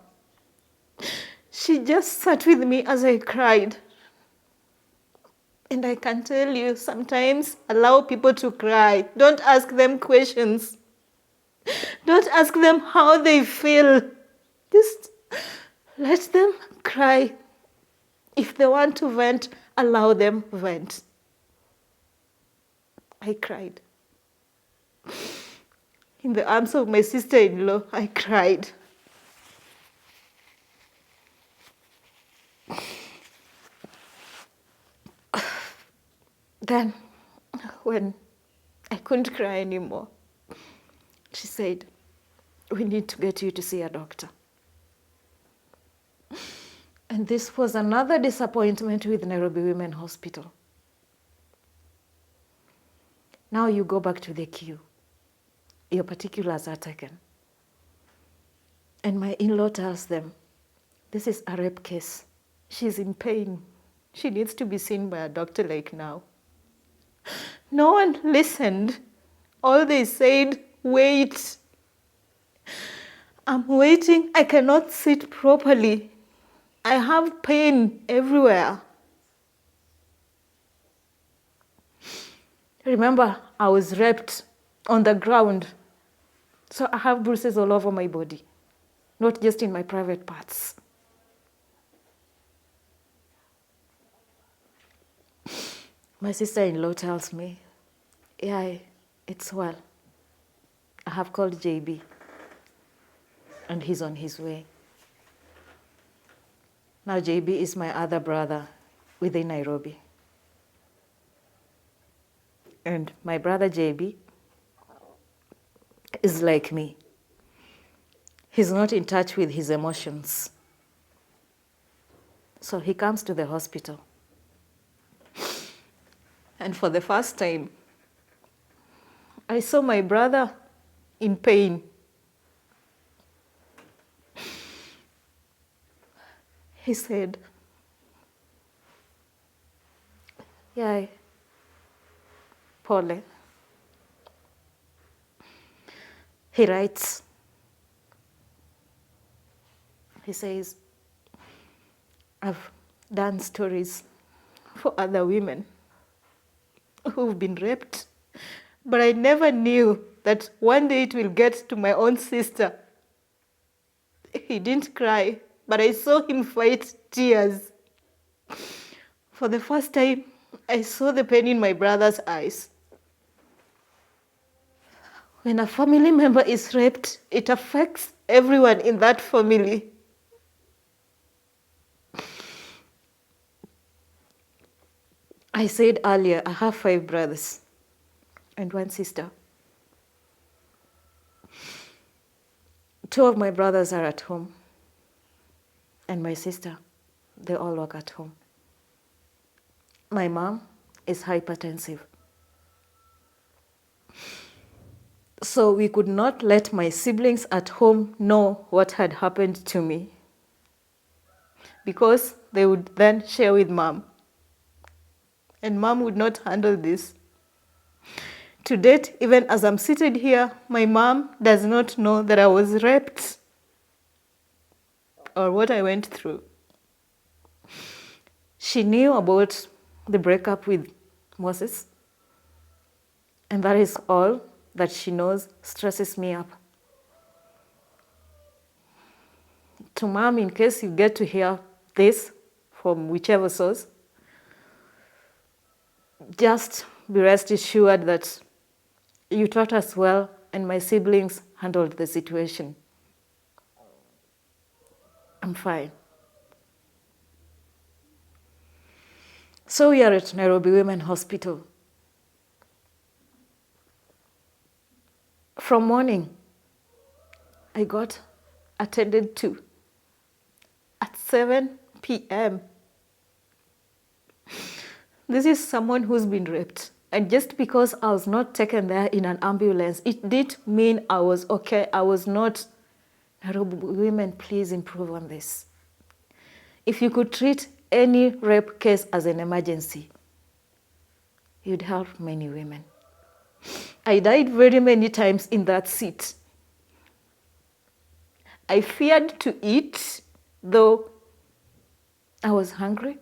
She just sat with me as I cried. And I can tell you, sometimes allow people to cry. Don't ask them questions. Don't ask them how they feel. Just let them cry. If they want to vent, allow them vent. I cried. In the arms of my sister-in-law, I cried. Then, when I couldn't cry anymore, she said, we need to get you to see a doctor. And this was another disappointment with Nairobi Women Hospital. Now you go back to the queue. Your particulars are taken. And my in-law tells them, this is a rape case. She's in pain. She needs to be seen by a doctor like now. No one listened. All they said, wait. I'm waiting. I cannot sit properly. I have pain everywhere. Remember, I was raped on the ground. So I have bruises all over my body, not just in my private parts. My sister-in-law tells me, yeah, it's well. I have called JB, and he's on his way. Now JB is my other brother within Nairobi. And my brother JB is like me. He's not in touch with his emotions. So he comes to the hospital. And for the first time, I saw my brother in pain. He said, yeah, pole. He writes, he says, I've done stories for other women who've been raped, but I never knew that one day it will get to my own sister. He didn't cry, but I saw him fight tears. For the first time, I saw the pain in my brother's eyes. When a family member is raped, it affects everyone in that family. I said earlier, I have 5 brothers and 1 sister. 2 of my brothers are at home, and my sister, they all work at home. My mom is hypertensive. So we could not let my siblings at home know what had happened to me, because they would then share with mom, and mom would not handle this. To date, even as I'm seated here, my mom does not know that I was raped or what I went through. She knew about the breakup with Moses, and that is all that she knows stresses me up. To mom, in case you get to hear this from whichever source, just be rest assured that you taught us well and my siblings handled the situation. I'm fine. So we are at Nairobi Women Hospital. From morning, I got attended to at 7 p.m. This is someone who's been raped. And just because I was not taken there in an ambulance, it did mean I was okay. I was not. Nairobi women, please improve on this. If you could treat any rape case as an emergency, you'd help many women. I died very many times in that seat. I feared to eat, though I was hungry.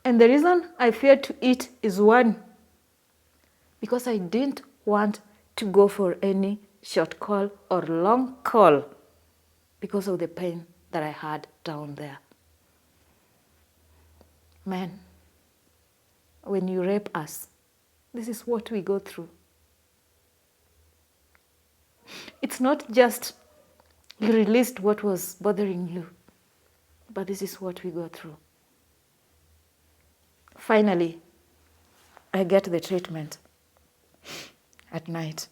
And the reason I feared to eat is, one, because I didn't want to go for any short call or long call because of the pain that I had down there. Man, when you rape us, this is what we go through. It's not just you released what was bothering you, but this is what we go through. Finally, I get the treatment at night.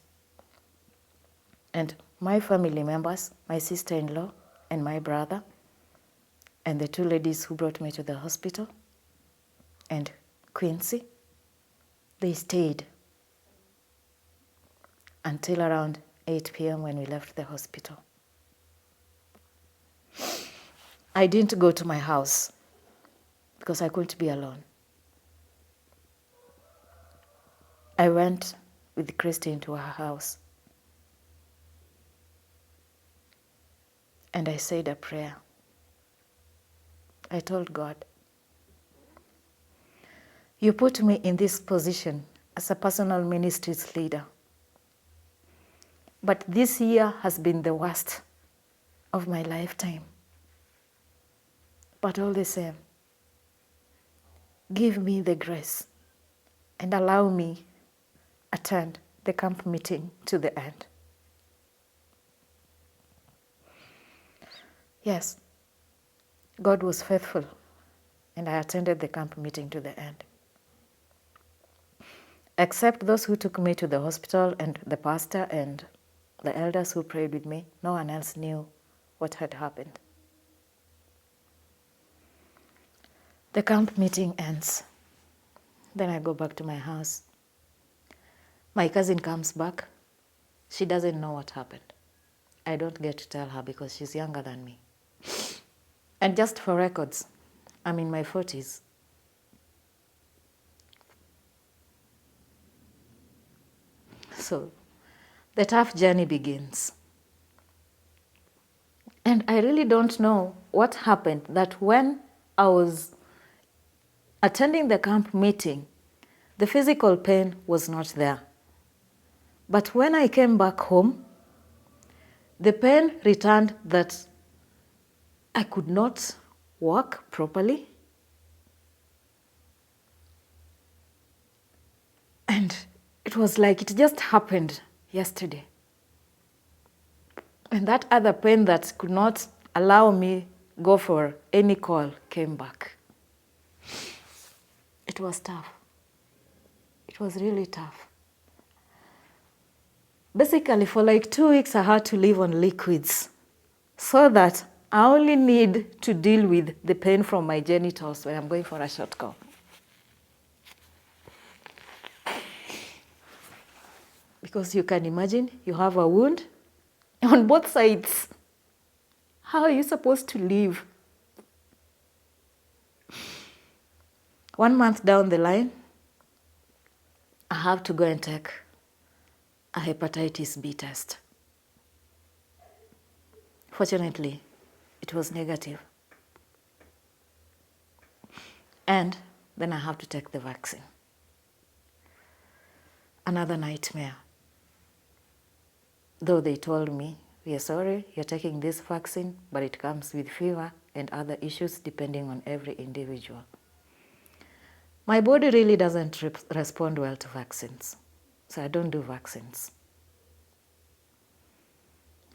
And my family members, my sister-in-law and my brother, and the 2 ladies who brought me to the hospital, and Quincy, they stayed until around 8 p.m. when we left the hospital. I didn't go to my house because I couldn't be alone. I went with Christy into her house, and I said a prayer. I told God, you put me in this position as a personal ministries leader, but this year has been the worst of my lifetime. But all the same, give me the grace and allow me attend the camp meeting to the end. Yes, God was faithful, and I attended the camp meeting to the end. Except those who took me to the hospital and the pastor and the elders who prayed with me, no one else knew what had happened. The camp meeting ends. Then I go back to my house. My cousin comes back. She doesn't know what happened. I don't get to tell her because she's younger than me. And just for records, I'm in my 40s. So the tough journey begins. And I really don't know what happened, that when I was attending the camp meeting, the physical pain was not there. But when I came back home, the pain returned that I could not walk properly. And It was like it just happened yesterday. And that other pain that could not allow me go for any call came back. It was tough. It was really tough. Basically, for like 2 weeks, I had to live on liquids so that I only need to deal with the pain from my genitals when I'm going for a short call. Because you can imagine you have a wound on both sides. How are you supposed to live? 1 month down the line, I have to go and take a hepatitis B test. Fortunately, it was negative. And then I have to take the vaccine. Another nightmare. Though they told me, we are sorry, you're taking this vaccine, but it comes with fever and other issues depending on every individual. My body really doesn't respond well to vaccines, so I don't do vaccines.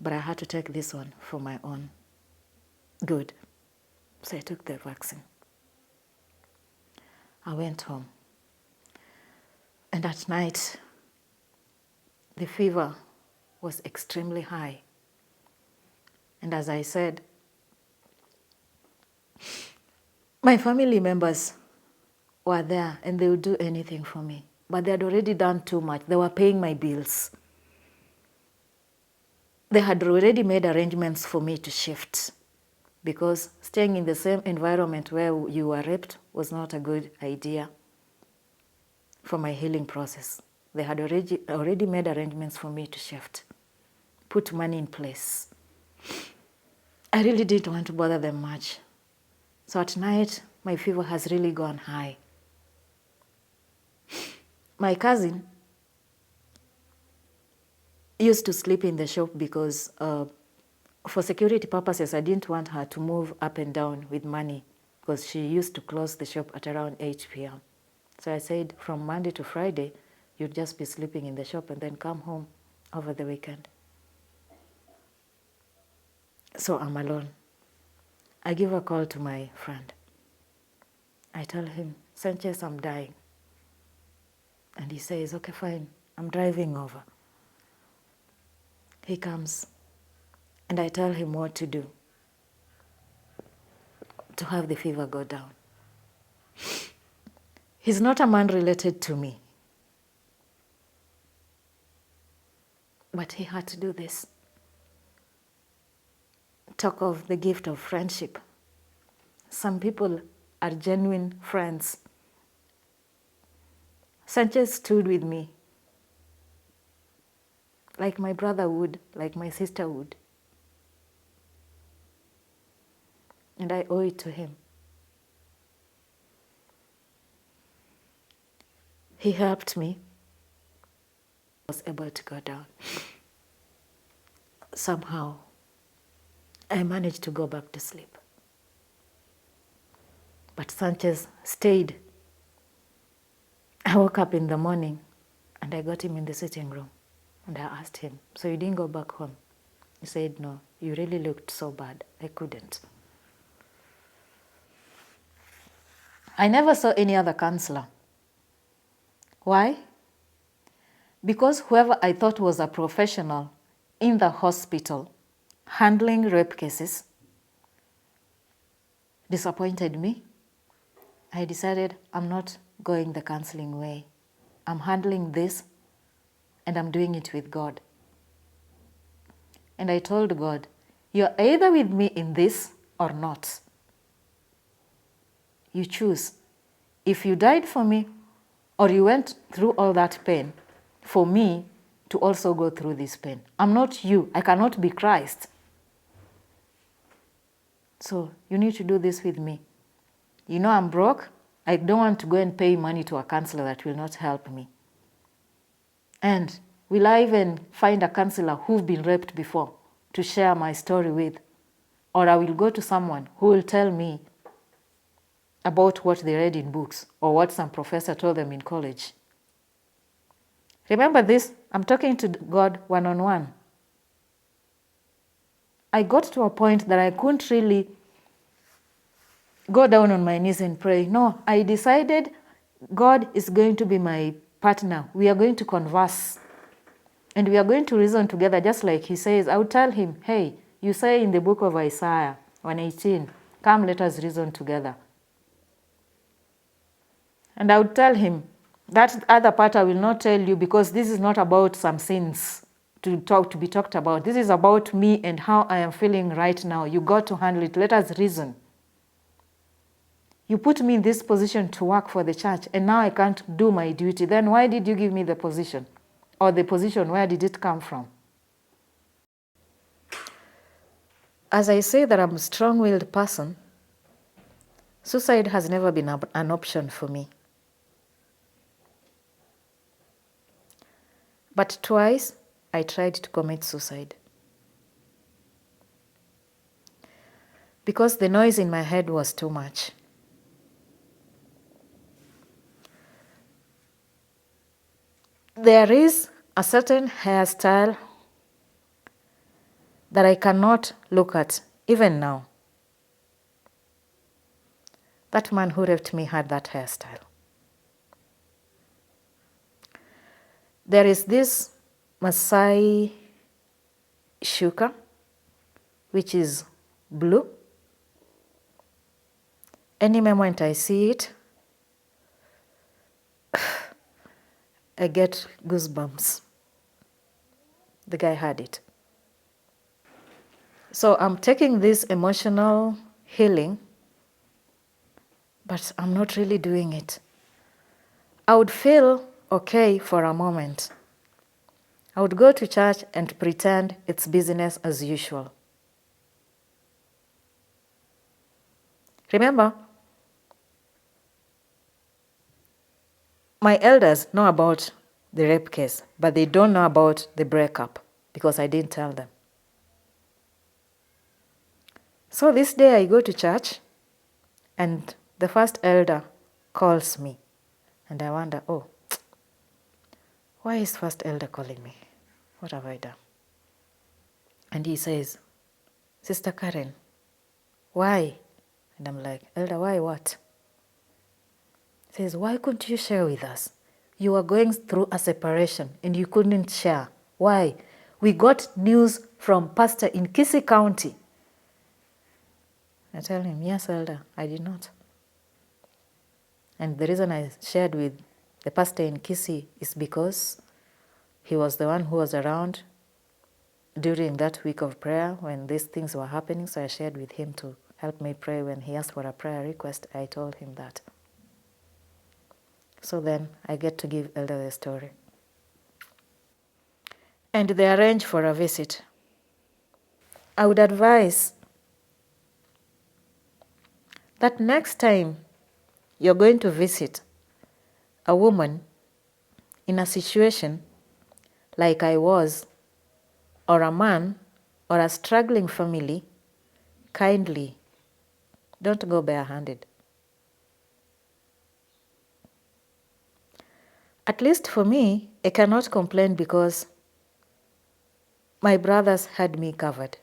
But I had to take this one for my own good, so I took the vaccine. I went home, and at night, the fever was extremely high. And as I said, my family members were there and they would do anything for me. But they had already done too much. They were paying my bills. They had already made arrangements for me to shift because staying in the same environment where you were raped was not a good idea for my healing process. They had already made arrangements for me to shift, put money in place. I really didn't want to bother them much. So at night, my fever has really gone high. My cousin used to sleep in the shop because for security purposes, I didn't want her to move up and down with money because she used to close the shop at around 8 p.m. So I said, from Monday to Friday, you'd just be sleeping in the shop and then come home over the weekend. So I'm alone. I give a call to my friend. I tell him, Sanchez, I'm dying. And he says, okay, fine, I'm driving over. He comes, and I tell him what to do to have the fever go down. He's not a man related to me, but he had to do this. Talk of the gift of friendship. Some people are genuine friends. Sanchez stood with me like my brother would, like my sister would. And I owe it to him. He helped me. I was able to go down. Somehow, I managed to go back to sleep. But Sanchez stayed. I woke up in the morning and I got him in the sitting room and I asked him, so you didn't go back home? He said, no, you really looked so bad. I couldn't. I never saw any other counselor. Why? Because whoever I thought was a professional in the hospital handling rape cases disappointed me. I decided I'm not going the counseling way. I'm handling this and I'm doing it with God. And I told God, you're either with me in this or not. You choose. If you died for me or you went through all that pain for me to also go through this pain. I'm not you. I cannot be Christ. So you need to do this with me. You know I'm broke. I don't want to go and pay money to a counselor that will not help me. And will I even find a counselor who've been raped before to share my story with? Or I will go to someone who will tell me about what they read in books or what some professor told them in college. Remember this, I'm talking to God one-on-one. I got to a point that I couldn't really go down on my knees and pray. No, I decided God is going to be my partner. We are going to converse. And we are going to reason together, just like he says. I would tell him, hey, you say in the book of Isaiah 1:18, come, let us reason together. And I would tell him, that other part I will not tell you, because this is not about some sins to be talked about. This is about me and how I am feeling right now. You got to handle it. Let us reason. You put me in this position to work for the church, and now I can't do my duty. Then why did you give me the position? Or the position, where did it come from? As I say that I'm a strong-willed person, suicide has never been an option for me. But twice, I tried to commit suicide. Because the noise in my head was too much. There is a certain hairstyle that I cannot look at, even now. That man who raped me had that hairstyle. There is this Masai shuka, which is blue. Any moment I see it, I get goosebumps. The guy had it. So I'm taking this emotional healing, but I'm not really doing it. I would feel okay for a moment. I would go to church and pretend it's business as usual. Remember, my elders know about the rape case, but they don't know about the breakup because I didn't tell them. So this day I go to church and the first elder calls me and I wonder, oh, why is first elder calling me? What have I done? And he says, Sister Karen, why? And I'm like, Elder, why what? He says, why couldn't you share with us? You were going through a separation and you couldn't share. Why? We got news from pastor in Kisii County. I tell him, yes, Elder, I did not. And the reason I shared with the pastor in Kisii is because he was the one who was around during that week of prayer when these things were happening. So I shared with him to help me pray. When he asked for a prayer request, I told him that. So then I get to give Elder the story. And they arrange for a visit. I would advise that next time you're going to visit a woman in a situation like I was, or a man, or a struggling family, kindly, don't go barehanded. At least for me, I cannot complain because my brothers had me covered.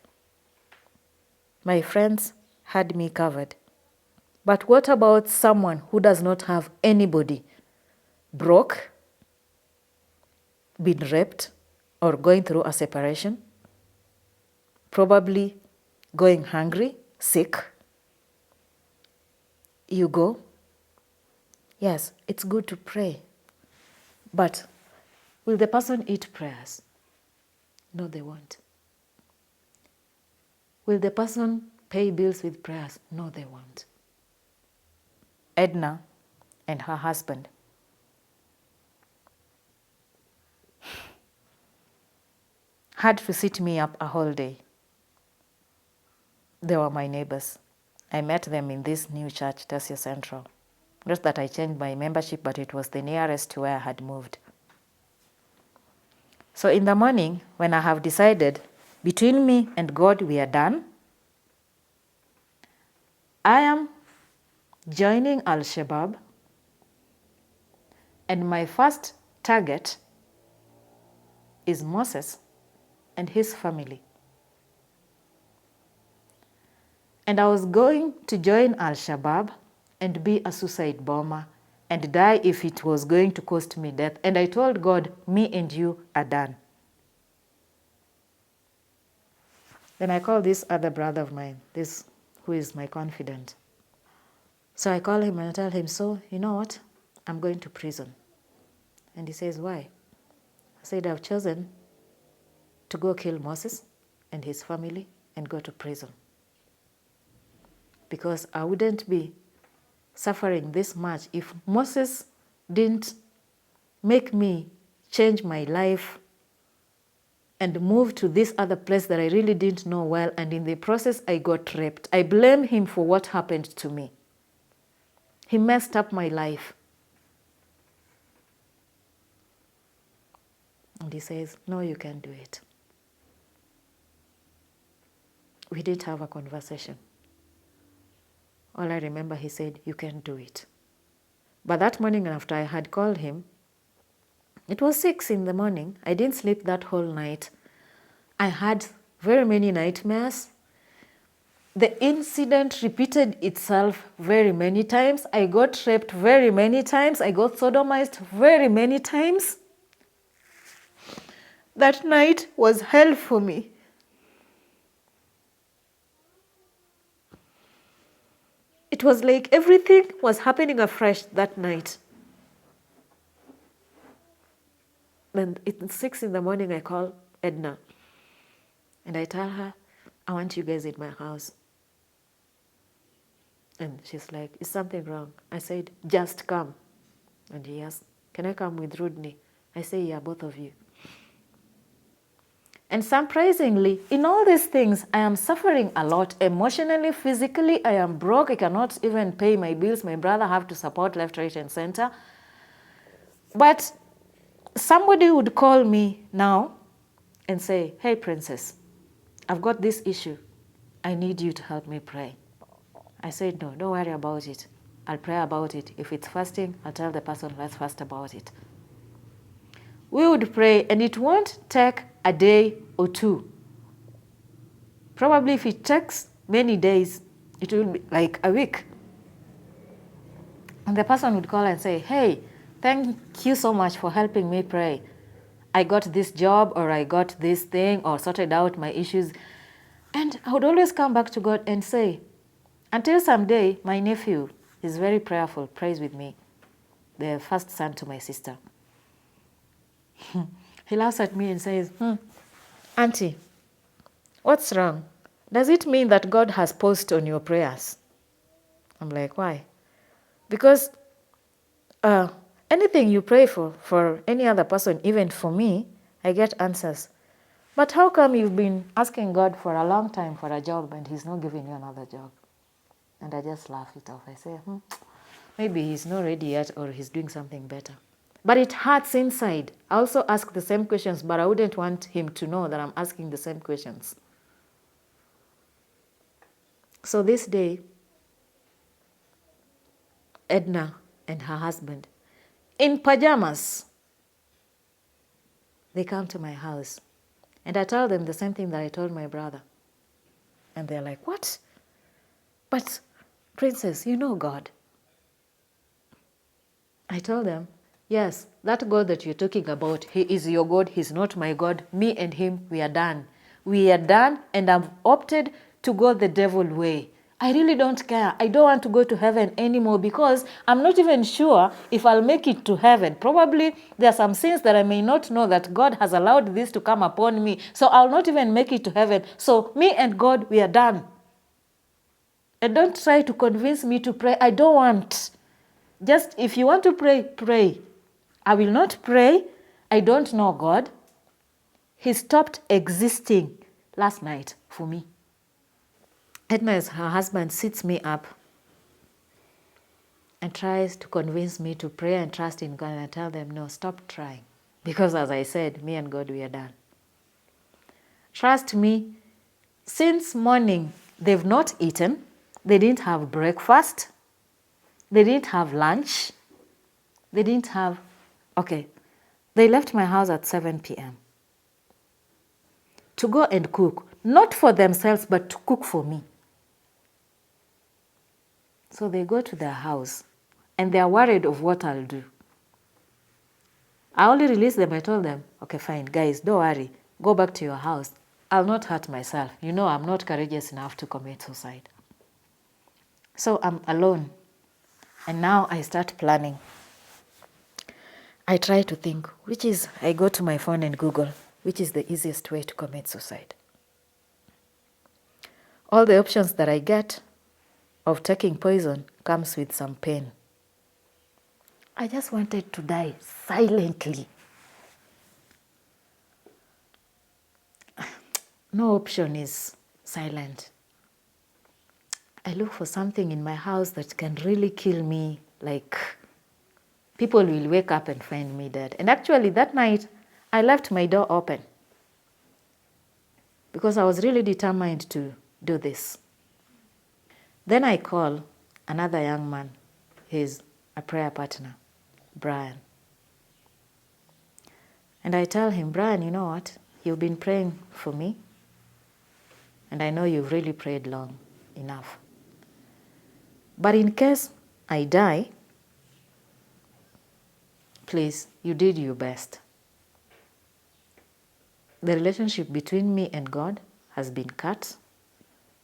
My friends had me covered. But what about someone who does not have anybody, broke, been raped, or going through a separation, probably going hungry, sick? You go. Yes, it's good to pray. But will the person eat prayers? No, they won't. Will the person pay bills with prayers? No, they won't. Edna and her husband had to sit me up a whole day. They were my neighbors. I met them in this new church, Tessia Central. Not that I changed my membership, but it was the nearest to where I had moved. So in the morning, when I have decided between me and God we are done, I am joining Al-Shabaab, and my first target is Moses and his family. And I was going to join Al-Shabaab and be a suicide bomber and die if it was going to cost me death. And I told God, me and you are done. Then I called this other brother of mine, this who is my confidant. So I call him and I tell him, so you know what? I'm going to prison. And he says, why? I said, I've chosen to go kill Moses and his family and go to prison. Because I wouldn't be suffering this much if Moses didn't make me change my life and move to this other place that I really didn't know well, and in the process I got raped. I blame him for what happened to me. He messed up my life. And he says, no, you can't do it. We did have a conversation. All I remember, he said, you can't do it. But that morning after I had called him, it was 6 in the morning. I didn't sleep that whole night. I had very many nightmares. The incident repeated itself very many times. I got raped very many times. I got sodomized very many times. That night was hell for me. It was like everything was happening afresh that night. Then at 6 in the morning, I call Edna. And I tell her, I want you guys in my house. And she's like, is something wrong? I said, just come. And he asked, can I come with Rudney? I say, yeah, both of you. And surprisingly, in all these things, I am suffering a lot. Emotionally, physically, I am broke. I cannot even pay my bills. My brother have to support left, right, and center. But somebody would call me now and say, hey, princess, I've got this issue. I need you to help me pray. I said, no, don't worry about it. I'll pray about it. If it's fasting, I'll tell the person, let's fast about it. We would pray, and it won't take a day or two. Probably if it takes many days, it will be like a week. And the person would call and say, hey, thank you so much for helping me pray. I got this job, or I got this thing, or sorted out my issues. And I would always come back to God and say, until someday, my nephew is very prayerful, prays with me, the first son to my sister. He laughs at me and says, Auntie, what's wrong? Does it mean that God has paused on your prayers? I'm like, why? Because anything you pray for any other person, even for me, I get answers. But how come you've been asking God for a long time for a job and he's not giving you another job? And I just laugh it off. I say, maybe he's not ready yet, or he's doing something better. But it hurts inside. I also ask the same questions, but I wouldn't want him to know that I'm asking the same questions. So this day, Edna and her husband, in pajamas, they come to my house. And I tell them the same thing that I told my brother. And they're like, what? But, princess, you know God. I told them, yes, that God that you're talking about, he is your God, he's not my God. Me and him, we are done. We are done, and I've opted to go the devil way. I really don't care. I don't want to go to heaven anymore because I'm not even sure if I'll make it to heaven. Probably there are some sins that I may not know that God has allowed this to come upon me. So I'll not even make it to heaven. So me and God, we are done. And don't try to convince me to pray. I don't want. Just if you want to pray, pray. I will not pray. I don't know God. He stopped existing last night for me. Edna, her husband, sits me up and tries to convince me to pray and trust in God. And I tell them, no, stop trying. Because as I said, me and God, we are done. Trust me, since morning, they've not eaten. They didn't have breakfast. They didn't have lunch. They didn't have, they left my house at 7 p.m. to go and cook, not for themselves, but to cook for me. So they go to their house and they are worried of what I'll do. I only released them. I told them, okay, fine, guys, don't worry. Go back to your house. I'll not hurt myself. You know, I'm not courageous enough to commit suicide. So I'm alone. And now I start planning. I try to think, I go to my phone and Google, which is the easiest way to commit suicide. All the options that I get of taking poison comes with some pain. I just wanted to die silently. No option is silent. I look for something in my house that can really kill me, like people will wake up and find me dead. And actually that night, I left my door open because I was really determined to do this. Then I call another young man. He's a prayer partner, Brian. And I tell him, Brian, you know what? You've been praying for me. And I know you've really prayed long enough. But in case I die, please, you did your best. The relationship between me and God has been cut.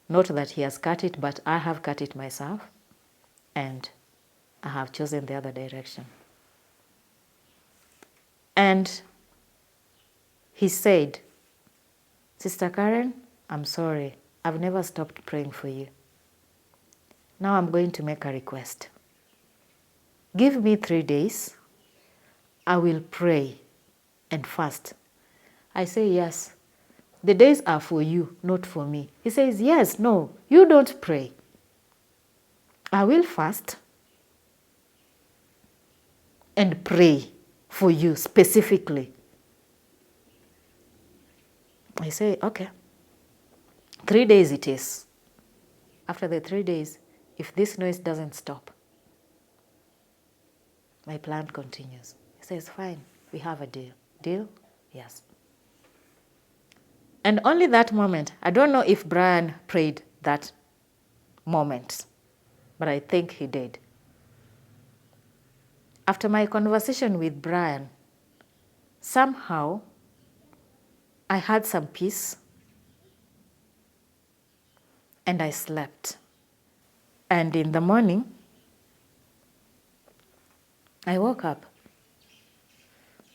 Not that he has cut it, but I have cut it myself. And I have chosen the other direction. And he said, Sister Karen, I'm sorry. I've never stopped praying for you. Now I'm going to make a request. Give me 3 days. I will pray and fast. I say, yes. The days are for you, not for me. He says, yes, no, you don't pray. I will fast and pray for you specifically. I say, okay. 3 days it is. After the 3 days, if this noise doesn't stop, my plan continues. He says, fine, we have a deal. Deal? Yes. And only that moment, I don't know if Brian prayed that moment, but I think he did. After my conversation with Brian, somehow I had some peace and I slept. And in the morning, I woke up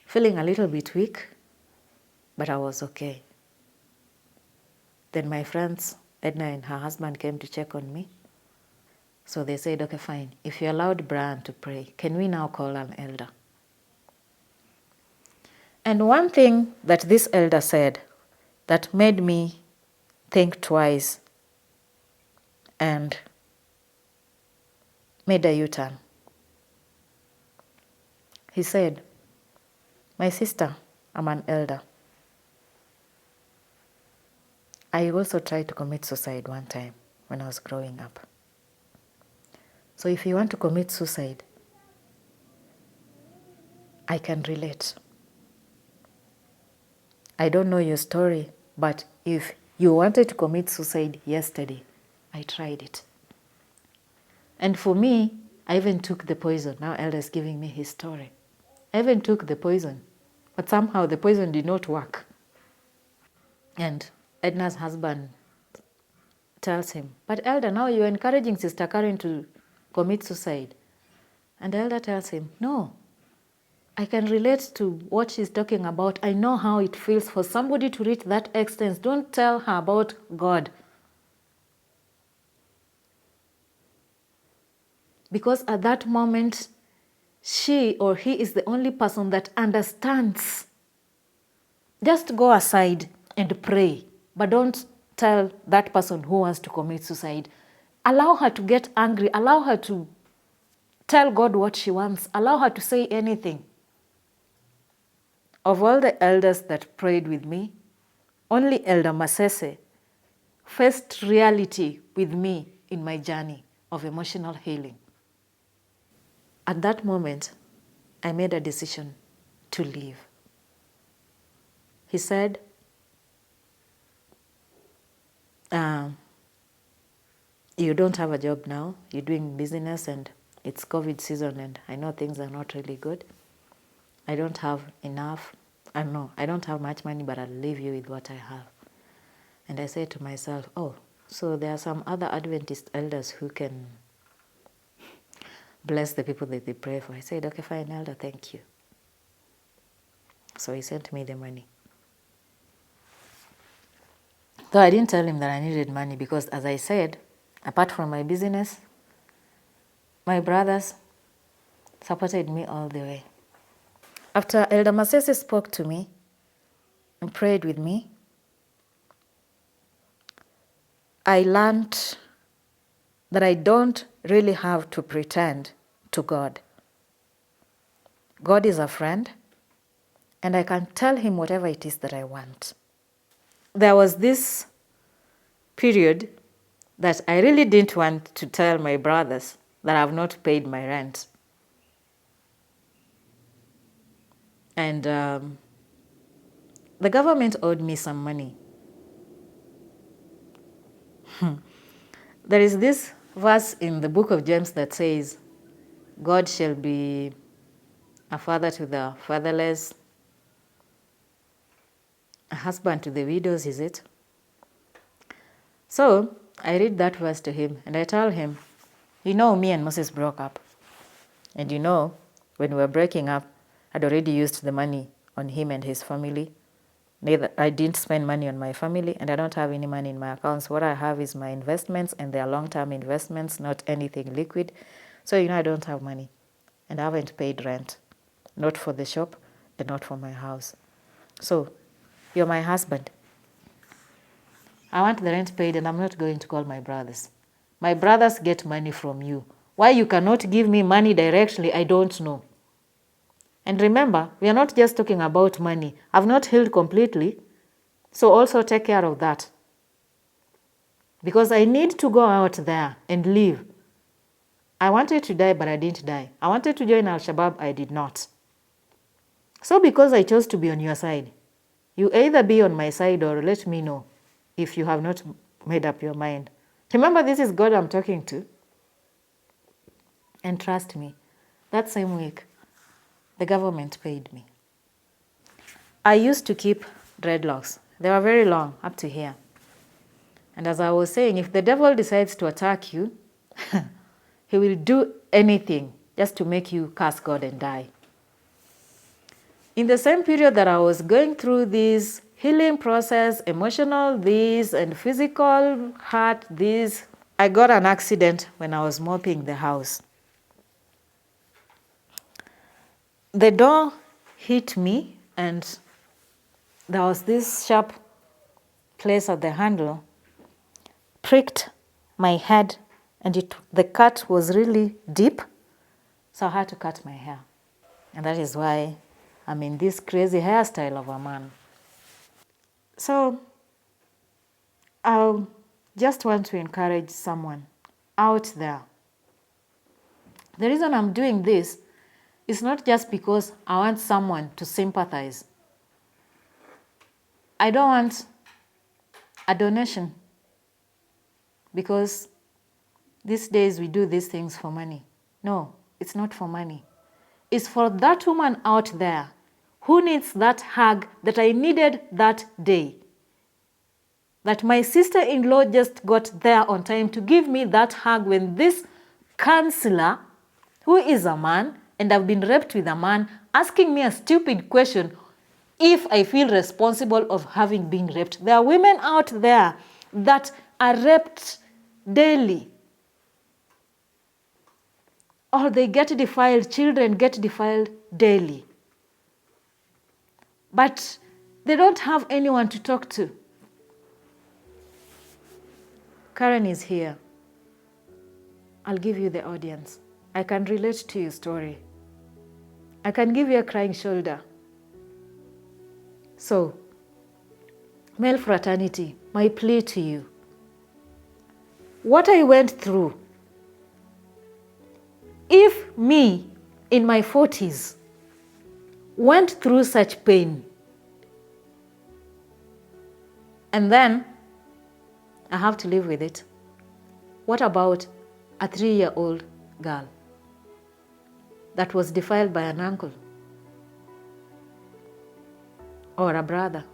feeling a little bit weak, but I was okay. Then my friends, Edna and her husband, came to check on me. So they said, okay, fine. If you allowed Brian to pray, can we now call an elder? And one thing that this elder said that made me think twice and made a U-turn. He said, my sister, I'm an elder. I also tried to commit suicide one time when I was growing up. So if you want to commit suicide, I can relate. I don't know your story, but if you wanted to commit suicide yesterday, I tried it. And for me, I even took the poison. Now Elder is giving me his story. I even took the poison, but somehow the poison did not work. And Edna's husband tells him, but Elder, now you're encouraging Sister Karen to commit suicide. And Elder tells him, no, I can relate to what she's talking about. I know how it feels for somebody to reach that extent. Don't tell her about God. Because at that moment, she or he is the only person that understands. Just go aside and pray, but don't tell that person who wants to commit suicide. Allow her to get angry. Allow her to tell God what she wants. Allow her to say anything. Of all the elders that prayed with me, only Elder Masese faced reality with me in my journey of emotional healing. At that moment, I made a decision to leave. He said, you don't have a job now, you're doing business and it's COVID season and I know things are not really good. I don't have enough. I don't have much money, but I'll leave you with what I have. And I said to myself, oh, so there are some other Adventist elders who can bless the people that they pray for. I said, okay, fine, elder, thank you. So he sent me the money. Though I didn't tell him that I needed money because, as I said, apart from my business, my brothers supported me all the way. After Elder Masese spoke to me and prayed with me, I learned that I don't really have to pretend to God. God is a friend, and I can tell him whatever it is that I want. There was this period that I really didn't want to tell my brothers that I've not paid my rent. And the government owed me some money. There is this verse in the book of James that says, God shall be a father to the fatherless, a husband to the widows, is it? So I read that verse to him and I tell him, you know, me and Moses broke up. And you know, when we were breaking up, I'd already used the money on him and his family. I didn't spend money on my family and I don't have any money in my accounts. What I have is my investments and they are long-term investments, not anything liquid. So, I don't have money and I haven't paid rent, not for the shop and not for my house. So, you're my husband. I want the rent paid and I'm not going to call my brothers. My brothers get money from you. Why you cannot give me money directly, I don't know. And remember, we are not just talking about money. I've not healed completely, so also take care of that. Because I need to go out there and live. I wanted to die, but I didn't die. I wanted to join Al-Shabaab, I did not. So because I chose to be on your side, you either be on my side or let me know if you have not made up your mind. Remember, this is God I'm talking to. And trust me, that same week, the government paid me. I used to keep dreadlocks. They were very long, up to here. And as I was saying, if the devil decides to attack you, he will do anything just to make you curse God and die. In the same period that I was going through this healing process, emotional this and physical hurt this, I got an accident when I was mopping the house. The door hit me and there was this sharp place at the handle, pricked my head and the cut was really deep, so I had to cut my hair. And that is why I'm in this crazy hairstyle of a man. So I just want to encourage someone out there. The reason I'm doing this is not just because I want someone to sympathize. I don't want a donation because these days we do these things for money. No, it's not for money. It's for that woman out there who needs that hug that I needed that day. That my sister-in-law just got there on time to give me that hug when this counselor, who is a man, and I've been raped with a man, asking me a stupid question if I feel responsible of having been raped. There are women out there that are raped daily. Or they get defiled, children get defiled daily. But they don't have anyone to talk to. Karen is here. I'll give you the audience. I can relate to your story. I can give you a crying shoulder. So, male fraternity, my plea to you. What I went through, if me in my 40s went through such pain, and then I have to live with it. What about a 3-year-old girl that was defiled by an uncle or a brother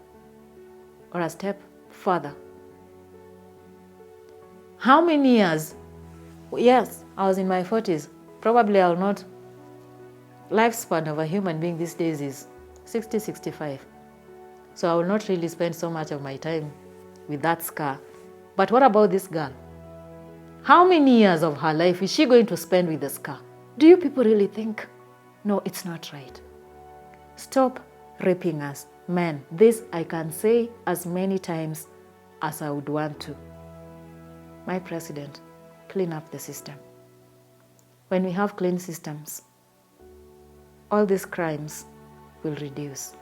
or a stepfather? How many years? Yes, I was in my 40s. Probably I'll not. Lifespan of a human being these days is 60, 65. So I will not really spend so much of my time with that scar. But what about this girl? How many years of her life is she going to spend with the scar? Do you people really think? No, it's not right. Stop raping us. Men, this I can say as many times as I would want to. My president, clean up the system. When we have clean systems, all these crimes will reduce.